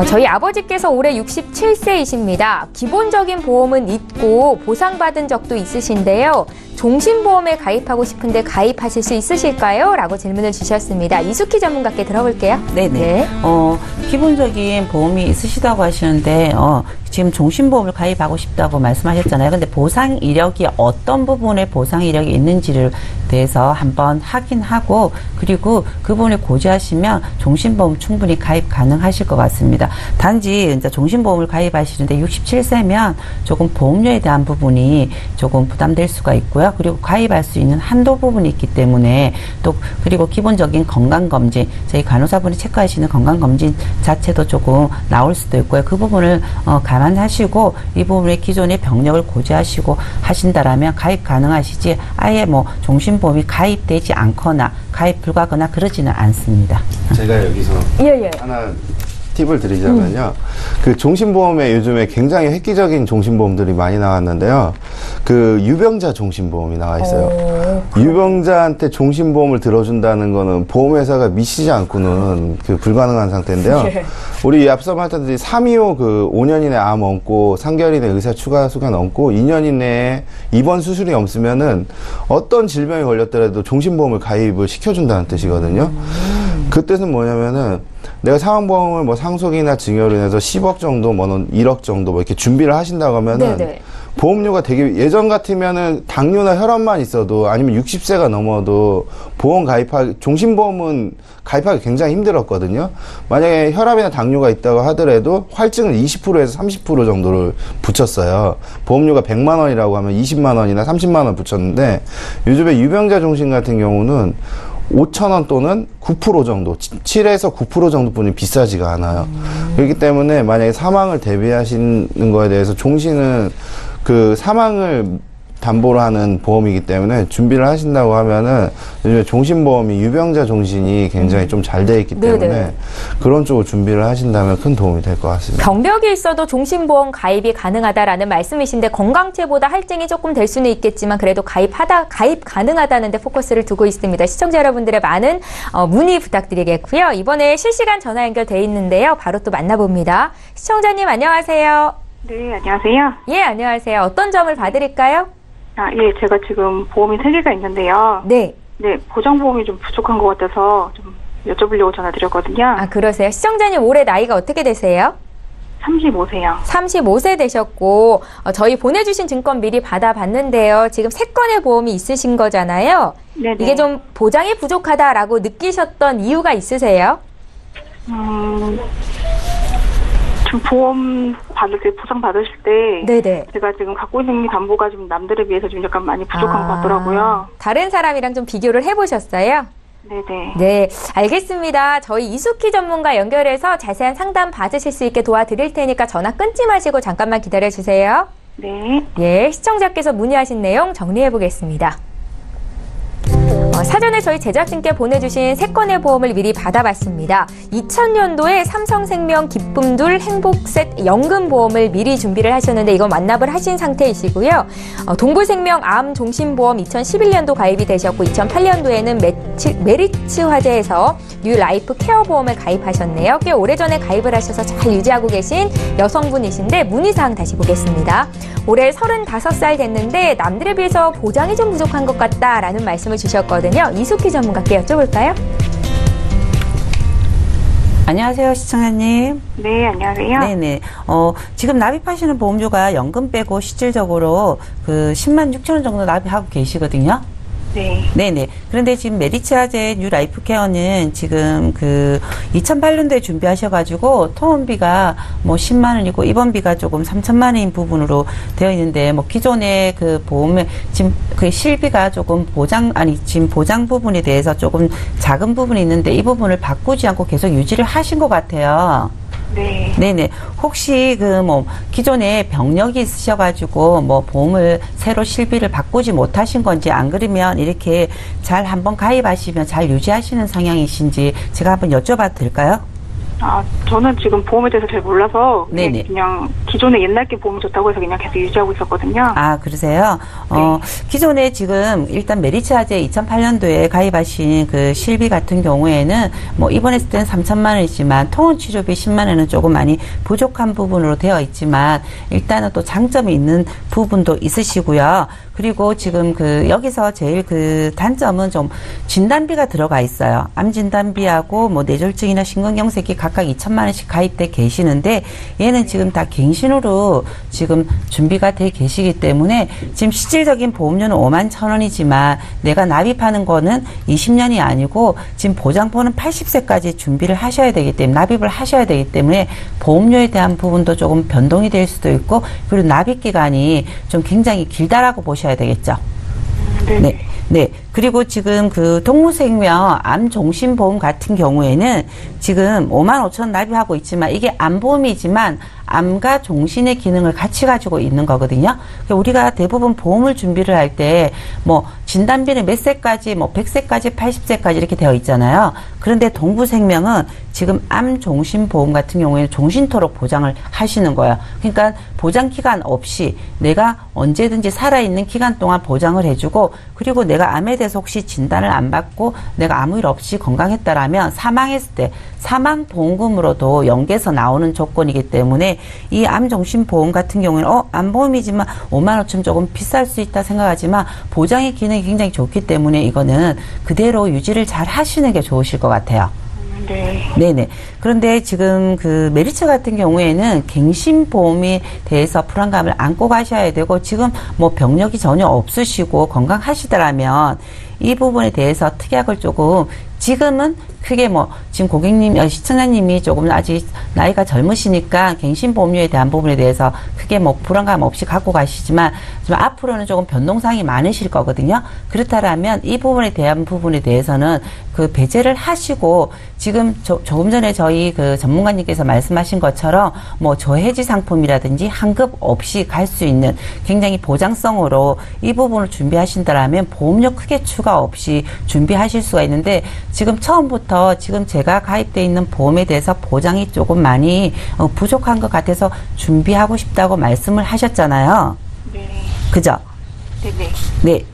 저희 아버지께서 올해 67세이십니다. 기본적인 보험은 있고 보상받은 적도 있으신데요. 종신보험에 가입하고 싶은데 가입하실 수 있으실까요? 라고 질문을 주셨습니다. 이숙희 전문가께 들어볼게요. 네네. 네. 기본적인 보험이 있으시다고 하시는데, 지금 종신보험을 가입하고 싶다고 말씀하셨잖아요. 근데 보상 이력이 어떤 부분에 보상 이력이 있는지를 대해서 한번 확인하고, 그리고 그 부분을 고지하시면 종신보험 충분히 가입 가능하실 것 같습니다. 단지 이제 종신보험을 가입하시는데 67세면 조금 보험료에 대한 부분이 조금 부담될 수가 있고요. 그리고 가입할 수 있는 한도 부분이 있기 때문에 또 그리고 기본적인 건강검진, 저희 간호사분이 체크하시는 건강검진 자체도 조금 나올 수도 있고요. 그 부분을 감안하시고 이 부분의 기존의 병력을 고지하시고 하신다라면 가입 가능하시지 아예 뭐 종신보험이 가입되지 않거나 가입 불가하거나 그러지는 않습니다. 제가 여기서 예. 하나 팁을 드리자면요. 그 종신보험에 요즘에 굉장히 획기적인 종신보험들이 많이 나왔는데요. 그 유병자 종신보험이 나와 있어요. 유병자한테 종신보험을 들어준다는 거는 보험회사가 미치지 않고는 그 불가능한 상태인데요. 우리 앞서 말했듯이 325 그 5년 이내 암 없고 3개월 이내 의사 추가 수간 없고 2년 이내에 입원 수술이 없으면은 어떤 질병이 걸렸더라도 종신보험을 가입을 시켜준다는 뜻이거든요. 그 뜻은 뭐냐면은 내가 사망보험을 뭐 상속이나 증여로 인해서 10억 정도, 뭐 1억 정도 뭐 이렇게 준비를 하신다고 하면은 네네. 보험료가 되게 예전 같으면은 당뇨나 혈압만 있어도 아니면 60세가 넘어도 보험 가입하기, 종신보험은 가입하기 굉장히 힘들었거든요. 만약에 혈압이나 당뇨가 있다고 하더라도 활증을 20%에서 30% 정도를 붙였어요. 보험료가 100만 원이라고 하면 20만 원이나 30만 원 붙였는데 요즘에 유병자 종신 같은 경우는 5,000원 또는 9% 정도, 7에서 9% 정도뿐이 비싸지가 않아요. 그렇기 때문에 만약에 사망을 대비하시는 거에 대해서 종신은 그 사망을 담보로 하는 보험이기 때문에 준비를 하신다고 하면은 요즘에 종신보험이 유병자 종신이 굉장히 좀 잘 돼 있기 때문에 네네. 그런 쪽으로 준비를 하신다면 큰 도움이 될 것 같습니다. 병력이 있어도 종신보험 가입이 가능하다라는 말씀이신데 건강체보다 할증이 조금 될 수는 있겠지만 그래도 가입 가능하다는 데 포커스를 두고 있습니다. 시청자 여러분들의 많은 문의 부탁드리겠고요. 이번에 실시간 전화 연결돼 있는데요. 바로 또 만나봅니다. 시청자님 안녕하세요. 네, 안녕하세요. 예, 안녕하세요. 어떤 점을 봐드릴까요? 예, 제가 지금 보험이 3개가 있는데요. 네. 네, 보장보험이 좀 부족한 것 같아서 좀 여쭤보려고 전화드렸거든요. 아, 그러세요. 시청자님 올해 나이가 어떻게 되세요? 35세요. 35세 되셨고 저희 보내주신 증권 미리 받아봤는데요. 지금 3건의 보험이 있으신 거잖아요. 네네. 이게 좀 보장이 부족하다라고 느끼셨던 이유가 있으세요? 좀 보험 받을 때, 보상 받으실 때. 네네. 제가 지금 갖고 있는 담보가 좀 남들에 비해서 좀 약간 많이 부족한 것 같더라고요. 다른 사람이랑 좀 비교를 해보셨어요? 네네. 네, 알겠습니다. 저희 이숙희 전문가 연결해서 자세한 상담 받으실 수 있게 도와드릴 테니까 전화 끊지 마시고 잠깐만 기다려주세요. 네. 예, 시청자께서 문의하신 내용 정리해보겠습니다. 사전에 저희 제작진께 보내주신 3건의 보험을 미리 받아봤습니다. 2000년도에 삼성생명 기쁨둘 행복셋 연금보험을 미리 준비를 하셨는데 이건 완납을 하신 상태이시고요. 동부생명 암종신보험 2011년도 가입이 되셨고 2008년도에는 메리츠 화재에서 뉴라이프 케어보험을 가입하셨네요. 꽤 오래전에 가입을 하셔서 잘 유지하고 계신 여성분이신데 문의사항 다시 보겠습니다. 올해 35살 됐는데 남들에 비해서 보장이 좀 부족한 것 같다라는 말씀을 주셨거든요. 이숙희 전문가께 여쭤볼까요? 안녕하세요, 시청자님. 네, 안녕하세요. 네네. 지금 납입하시는 보험료가 연금 빼고 실질적으로 그 10만 6천 원 정도 납입하고 계시거든요. 네. 네네. 그런데 지금 메리츠 화재 뉴 라이프 케어는 지금 그 2008년도에 준비하셔가지고 통원비가 뭐 10만 원이고 입원비가 조금 3천만 원인 부분으로 되어 있는데 뭐 기존의 그 보험에 지금 그 실비가 조금 지금 보장 부분에 대해서 조금 작은 부분이 있는데 이 부분을 바꾸지 않고 계속 유지를 하신 것 같아요. 네. 네네. 혹시 그 뭐 기존에 병력이 있으셔가지고 뭐 보험을 새로 실비를 바꾸지 못하신 건지 안 그러면 이렇게 잘 한번 가입하시면 잘 유지하시는 성향이신지 제가 한번 여쭤봐도 될까요? 저는 지금 보험에 대해서 잘 몰라서 네네. 그냥 기존에 옛날 게 보험이 좋다고 해서 그냥 계속 유지하고 있었거든요. 아, 그러세요? 기존에 지금 일단 메리츠 화재 2008년도에 가입하신 그 실비 같은 경우에는 뭐 입원했을 때는 3천만 원이지만 통원 치료비 10만 원은 조금 많이 부족한 부분으로 되어 있지만 일단은 또 장점이 있는 부분도 있으시고요. 그리고 지금 그 여기서 제일 그 단점은 좀 진단비가 들어가 있어요. 암 진단비하고 뭐 뇌졸중이나 심근경색이 각각 2천만 원씩 가입돼 계시는데 얘는 지금 다 갱신으로 지금 준비가 돼 계시기 때문에 지금 실질적인 보험료는 5만 1천 원이지만 내가 납입하는 거는 20년이 아니고 지금 보장보는 80세까지 준비를 하셔야 되기 때문에 납입을 하셔야 되기 때문에 보험료에 대한 부분도 조금 변동이 될 수도 있고 그리고 납입 기간이 좀 굉장히 길다라고 보셔야 되겠죠. 네. 네. 네. 그리고 지금 그 동부생명 암종신보험 같은 경우에는 지금 55,000원 납입하고 있지만 이게 암보험이지만 암과 종신의 기능을 같이 가지고 있는 거거든요. 그러니까 우리가 대부분 보험을 준비를 할 때 뭐 진단비는 몇 세까지 뭐 100세까지 80세까지 이렇게 되어 있잖아요. 그런데 동부생명은 지금 암종신보험 같은 경우에는 종신토록 보장을 하시는 거예요. 그러니까 보장 기간 없이 내가 언제든지 살아있는 기간 동안 보장을 해주고 그리고 내가 암에 대해서 혹시 진단을 안 받고 내가 아무 일 없이 건강했다라면 사망했을 때 사망보험금으로도 연계해서 나오는 조건이기 때문에 이 암종신보험 같은 경우에는 암보험이지만 55,000원 조금 비쌀 수 있다 생각하지만 보장의 기능이 굉장히 좋기 때문에 이거는 그대로 유지를 잘 하시는 게 좋으실 것 같아요. 네. 네네. 그런데 지금 그 메리츠 같은 경우에는 갱신보험에 대해서 불안감을 안고 가셔야 되고 지금 뭐 병력이 전혀 없으시고 건강하시더라면 이 부분에 대해서 특약을 조금 지금은 크게 뭐 지금 고객님 시청자님이 조금 아직 나이가 젊으시니까 갱신보험료에 대한 부분에 대해서 크게 뭐 불안감 없이 갖고 가시지만 좀 앞으로는 조금 변동사항이 많으실 거거든요. 그렇다면 이 부분에 대한 부분에 대해서는 그 배제를 하시고 지금 조금 전에 저희 그 전문가님께서 말씀하신 것처럼 뭐 저해지 상품이라든지 환급 없이 갈 수 있는 굉장히 보장성으로 이 부분을 준비하신다라면 보험료 크게 추가 없이 준비하실 수가 있는데 지금 처음부터 지금 제가 가입되어 있는 보험에 대해서 보장이 조금 많이 부족한 것 같아서 준비하고 싶다고 말씀을 하셨잖아요. 네. 그죠? 네네. 네.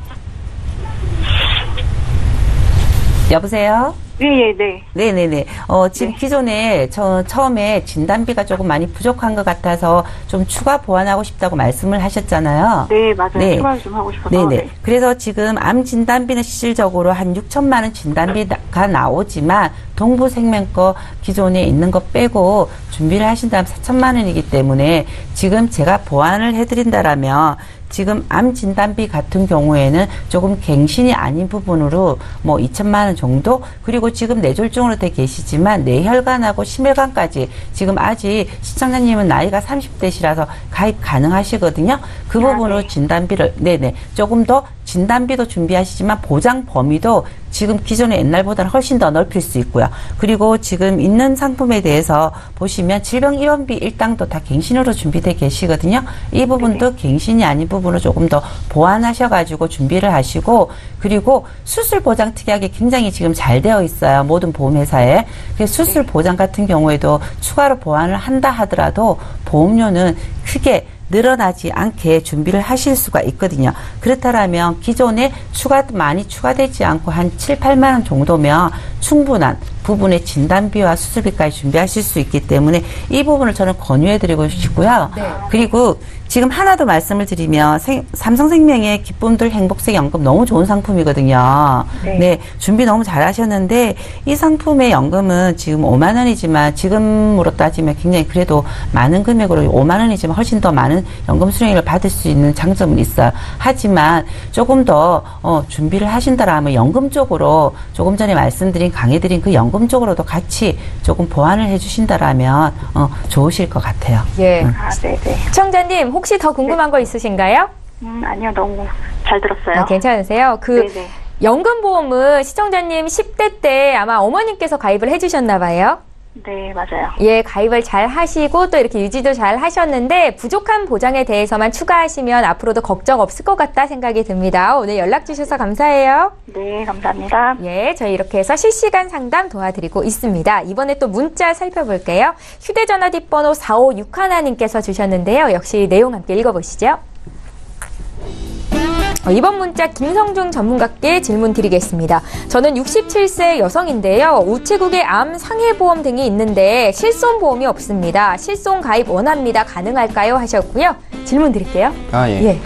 여보세요? 네, 네. 네네네. 지금 기존에 처음에 진단비가 조금 많이 부족한 것 같아서 좀 추가 보완하고 싶다고 말씀을 하셨잖아요. 네, 맞아요. 네. 추가를 좀 하고 싶어서. 네네. 네. 그래서 지금 암 진단비는 실질적으로 한 6천만 원 진단비가 나오지만 동부생명 거 기존에 있는 거 빼고 준비를 하신다면 4천만 원이기 때문에 지금 제가 보완을 해드린다라면 지금 암 진단비 같은 경우에는 조금 갱신이 아닌 부분으로 뭐 2천만 원 정도 그리고 지금 뇌졸중으로 돼 계시지만 뇌혈관하고 심혈관까지 지금 아직 시청자님은 나이가 30대시라서 가입 가능하시거든요. 그 부분으로 진단비를 네네 조금 더 진단비도 준비하시지만 보장 범위도 지금 기존의 옛날보다는 훨씬 더 넓힐 수 있고요. 그리고 지금 있는 상품에 대해서 보시면 질병입원비 일당도 다 갱신으로 준비되어 계시거든요. 이 부분도 갱신이 아닌 부분을 조금 더 보완하셔가지고 준비를 하시고 그리고 수술 보장 특약이 굉장히 지금 잘 되어 있어요. 모든 보험회사에. 수술 보장 같은 경우에도 추가로 보완을 한다 하더라도 보험료는 크게 늘어나지 않게 준비를 하실 수가 있거든요. 그렇다면 기존에 많이 추가되지 않고 한 7, 8만 원 정도면 충분한 부분의 진단비와 수술비까지 준비하실 수 있기 때문에 이 부분을 저는 권유해드리고 싶고요. 네. 그리고 지금 하나 더 말씀을 드리면 삼성생명의 기쁨들 행복색 연금 너무 좋은 상품이거든요. 네. 네, 준비 너무 잘하셨는데 이 상품의 연금은 지금 5만 원이지만 지금으로 따지면 굉장히 그래도 많은 금액으로 5만 원이지만 훨씬 더 많은 연금 수령액을 받을 수 있는 장점은 있어요. 하지만 조금 더 준비를 하신다라면 연금 쪽으로 조금 전에 말씀드린 강해드린 그 연금 쪽으로도 같이 조금 보완을 해주신다라면 좋으실 것 같아요. 예. 아, 네네. 시청자님 혹시 더 궁금한 거 있으신가요? 아니요. 너무 잘 들었어요. 괜찮으세요? 네네. 연금보험은 시청자님 10대 때 아마 어머님께서 가입을 해주셨나 봐요. 네, 맞아요. 예, 가입을 잘 하시고 또 이렇게 유지도 잘 하셨는데 부족한 보장에 대해서만 추가하시면 앞으로도 걱정 없을 것 같다 생각이 듭니다. 오늘 연락 주셔서 감사해요. 네, 감사합니다. 예, 저희 이렇게 해서 실시간 상담 도와드리고 있습니다. 이번에 또 문자 살펴볼게요. 휴대전화 뒷번호 4561님께서 주셨는데요. 역시 내용 함께 읽어보시죠. 이번 문자 김성중 전문가께 질문 드리겠습니다. 저는 67세 여성인데요. 우체국에 암 상해보험 등이 있는데 실손보험이 없습니다. 실손 가입 원합니다. 가능할까요? 하셨고요. 질문 드릴게요. 예. 예.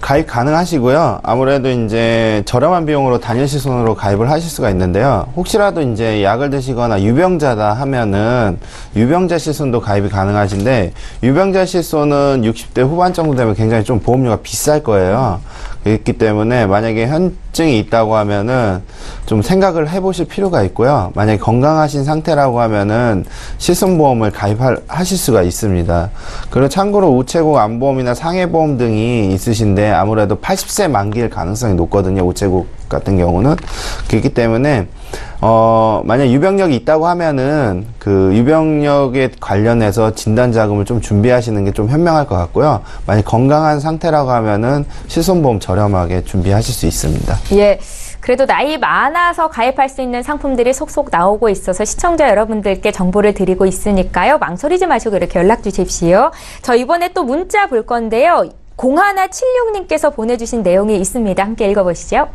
가입 가능하시고요. 아무래도 이제 저렴한 비용으로 단일 실손으로 가입을 하실 수가 있는데요. 혹시라도 이제 약을 드시거나 유병자다 하면은 유병자 실손도 가입이 가능하신데 유병자 실손은 60대 후반 정도 되면 굉장히 좀 보험료가 비쌀 거예요. 있기 때문에 만약에 현증이 있다고 하면은 좀 생각을 해보실 필요가 있고요. 만약에 건강하신 상태라고 하면은 실손보험을 가입하실 수가 있습니다. 그리고 참고로 우체국 안보험이나 상해보험 등이 있으신데 아무래도 80세 만기일 가능성이 높거든요. 우체국 같은 경우는. 그렇기 때문에 만약 유병력이 있다고 하면은 그 유병력에 관련해서 진단자금을 좀 준비하시는 게 좀 현명할 것 같고요. 만약 건강한 상태라고 하면은 실손보험 저렴하게 준비하실 수 있습니다. 예. 그래도 나이 많아서 가입할 수 있는 상품들이 속속 나오고 있어서 시청자 여러분들께 정보를 드리고 있으니까요. 망설이지 마시고 이렇게 연락 주십시오. 저 이번에 또 문자 볼 건데요. 0176님께서 보내주신 내용이 있습니다. 함께 읽어보시죠.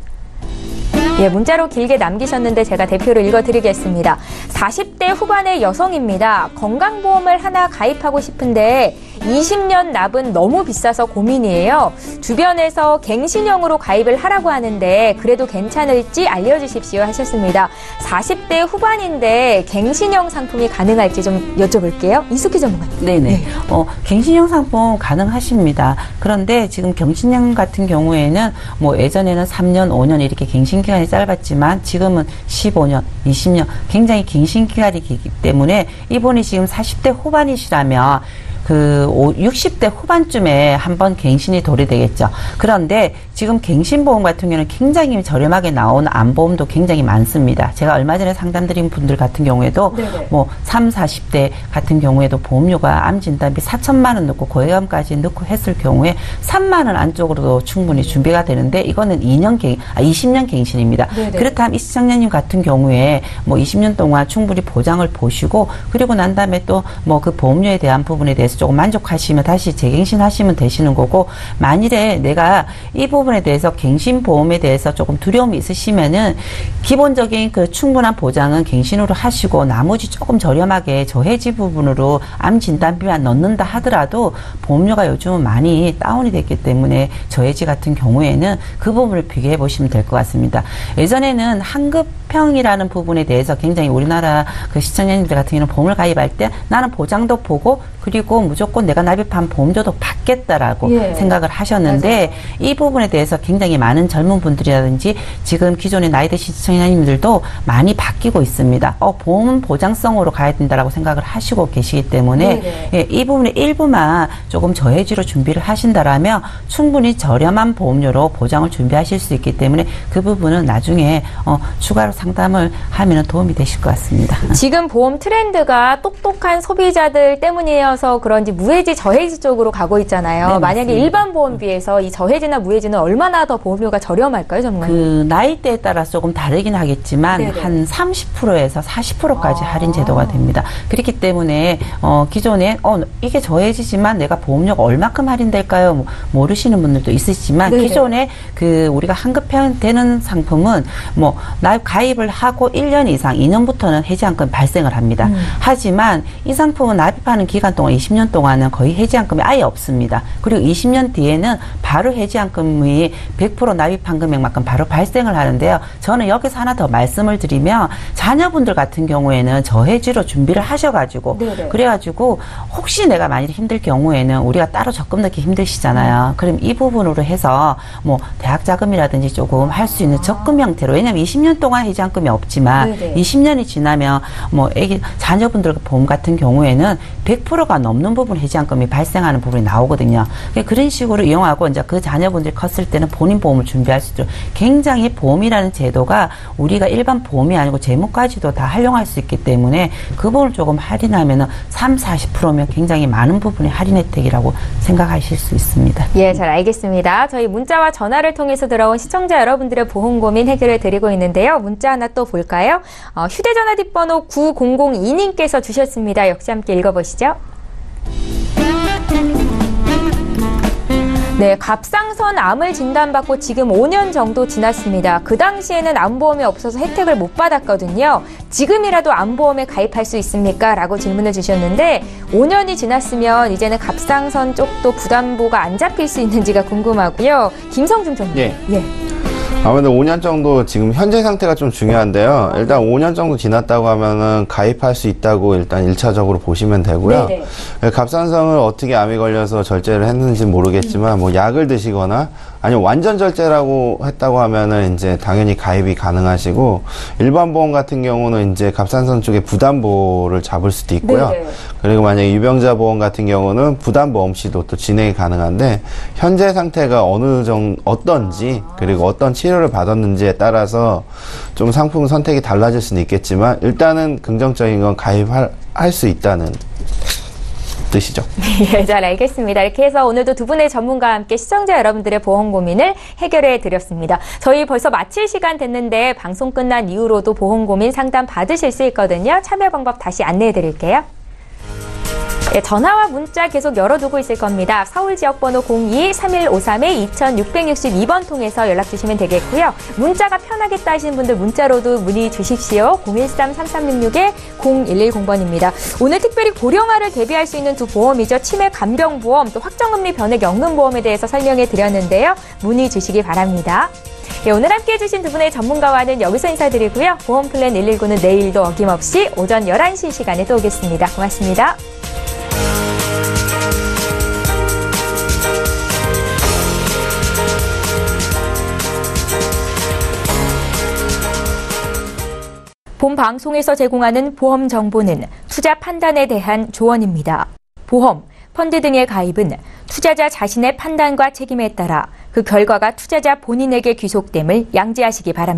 예, 문자로 길게 남기셨는데 제가 대표로 읽어드리겠습니다. 40대 후반의 여성입니다. 건강보험을 하나 가입하고 싶은데 20년 납은 너무 비싸서 고민이에요. 주변에서 갱신형으로 가입을 하라고 하는데 그래도 괜찮을지 알려주십시오 하셨습니다. 40대 후반인데 갱신형 상품이 가능할지 좀 여쭤볼게요. 이숙희 전문가님. 네네. 네. 갱신형 상품 가능하십니다. 그런데 지금 갱신형 같은 경우에는 뭐 예전에는 3년, 5년 이렇게 갱신 기간이 짧았지만 지금은 15년, 20년 굉장히 갱신 기간이기 때문에 이분이 지금 40대 후반이시라면 60대 후반쯤에 한번 갱신이 도래되겠죠. 그런데 지금 갱신보험 같은 경우는 굉장히 저렴하게 나오는 암보험도 굉장히 많습니다. 제가 얼마 전에 상담드린 분들 같은 경우에도 네네. 뭐 30, 40대 같은 경우에도 보험료가 암진단비 4천만 원 넣고 고액암까지 넣고 했을 경우에 3만 원 안쪽으로도 충분히 준비가 되는데 이거는 20년 갱신입니다. 네네. 그렇다면 이 시청자님 같은 경우에 뭐 20년 동안 충분히 보장을 보시고 그리고 난 다음에 또 뭐 그 보험료에 대한 부분에 대해서 조금 만족하시면 다시 재갱신하시면 되시는 거고 만일에 내가 이 부분에 대해서 갱신보험에 대해서 조금 두려움이 있으시면은 기본적인 그 충분한 보장은 갱신으로 하시고 나머지 조금 저렴하게 저해지 부분으로 암 진단비만 넣는다 하더라도 보험료가 요즘은 많이 다운이 됐기 때문에 저해지 같은 경우에는 그 부분을 비교해 보시면 될 것 같습니다. 예전에는 한급형이라는 부분에 대해서 굉장히 우리나라 그 시청자님들 같은 경우는 보험을 가입할 때 나는 보장도 보고 그리고 무조건 내가 납입한 보험료도 받겠다라고 예. 생각을 하셨는데 맞아요. 이 부분에 대해서 굉장히 많은 젊은 분들이라든지 지금 기존의 나이 드신 시청자님들도 많이 바뀌고 있습니다. 보험 보장성으로 가야 된다라고 생각을 하시고 계시기 때문에 예, 이 부분의 일부만 조금 저해지로 준비를 하신다라면 충분히 저렴한 보험료로 보장을 준비하실 수 있기 때문에 그 부분은 나중에 추가로 상담을 하면 도움이 되실 것 같습니다. 지금 보험 트렌드가 똑똑한 소비자들 때문이어서 그런지 무해지, 저해지 쪽으로 가고 있잖아요. 네, 만약에 맞습니다. 일반 보험 비해서 이 저해지나 무해지는 얼마나 더 보험료가 저렴할까요, 전문가님? 그 나이대에 따라서 조금 다르긴 하겠지만 네네. 한 30%에서 40%까지 할인 제도가 됩니다. 그렇기 때문에 기존에 이게 저해지지만 내가 보험료가 얼마큼 할인될까요? 뭐 모르시는 분들도 있으시지만 네네. 기존에 그 우리가 한급형 되는 상품은 뭐 나 가입을 하고 1년 이상 2년부터는 해지한금 발생을 합니다. 하지만 이 상품은 납입하는 기간 동안 20년 동안은 거의 해지한금이 아예 없습니다. 그리고 20년 뒤에는 바로 해지한금이 100% 납입한 금액만큼 바로 발생을 하는데요. 저는 여기서 하나 더 말씀을 드리면 자녀분들 같은 경우에는 저해지로 준비를 하셔가지고 네네. 그래가지고 혹시 내가 만일 힘들 경우에는 우리가 따로 적금 넣기 힘드시잖아요. 그럼 이 부분으로 해서 뭐 대학 자금이라든지 조금 할 수 있는 적금 형태로 왜냐하면 20년 동안 해지한금이 없지만 네네. 20년이 지나면 뭐 자녀분들 보험 같은 경우에는 100%가 넘는 부분 해지한금이 발생하는 부분이 나오거든요. 그런 식으로 이용하고 이제 그 자녀분들이 컸을 때는 본인 보험을 준비할 수 있도록 굉장히 보험이라는 제도가 우리가 일반 보험이 아니고 재무까지도 다 활용할 수 있기 때문에 그 부분을 조금 할인하면은 30-40%면 굉장히 많은 부분이 할인 혜택이라고 생각하실 수 있습니다. 예, 잘 알겠습니다. 저희 문자와 전화를 통해서 들어온 시청자 여러분들의 보험 고민 해결해 드리고 있는데요. 문자 하나 또 볼까요? 휴대전화 뒷번호 9002님께서 주셨습니다. 역시 함께 읽어보시죠. 네, 갑상선 암을 진단받고 지금 5년 정도 지났습니다. 그 당시에는 암보험이 없어서 혜택을 못 받았거든요. 지금이라도 암보험에 가입할 수 있습니까? 라고 질문을 주셨는데 5년이 지났으면 이제는 갑상선 쪽도 부담보가 안 잡힐 수 있는지가 궁금하고요. 김성중 전문의. 예. 아무래도 5년 정도 지금 현재 상태가 좀 중요한데요. 일단 5년 정도 지났다고 하면은 가입할 수 있다고 일단 1차적으로 보시면 되고요. 네네. 갑상선을 어떻게 암이 걸려서 절제를 했는지 모르겠지만 뭐 약을 드시거나 아니면 완전 절제라고 했다고 하면은 이제 당연히 가입이 가능하시고, 일반 보험 같은 경우는 이제 갑상선 쪽에 부담보를 잡을 수도 있고요. 네네. 그리고 만약에 유병자 보험 같은 경우는 부담보 없이도 또 진행이 가능한데, 현재 상태가 어떤지 그리고 어떤 치료를 받았는지에 따라서 좀 상품 선택이 달라질 수는 있겠지만, 일단은 긍정적인 건 가입할 수 있다는 뜻이죠. 예, 잘 알겠습니다. 이렇게 해서 오늘도 두 분의 전문가와 함께 시청자 여러분들의 보험 고민을 해결해 드렸습니다. 저희 벌써 마칠 시간 됐는데 방송 끝난 이후로도 보험 고민 상담 받으실 수 있거든요. 참여 방법 다시 안내해 드릴게요. 네, 전화와 문자 계속 열어두고 있을 겁니다. 서울 지역번호 02-3153-2662번 통해서 연락 주시면 되겠고요. 문자가 편하겠다 하시는 분들 문자로도 문의 주십시오. 013-3366-0110번입니다. 오늘 특별히 고령화를 대비할 수 있는 두 보험이죠. 치매 간병보험, 또 확정금리 변액 연금보험에 대해서 설명해 드렸는데요. 문의 주시기 바랍니다. 네, 오늘 함께해 주신 두 분의 전문가와는 여기서 인사드리고요. 보험 플랜 119는 내일도 어김없이 오전 11시 시간에 또 오겠습니다. 고맙습니다. 본 방송에서 제공하는 보험 정보는 투자 판단에 대한 조언입니다. 보험, 펀드 등의 가입은 투자자 자신의 판단과 책임에 따라 그 결과가 투자자 본인에게 귀속됨을 양지하시기 바랍니다.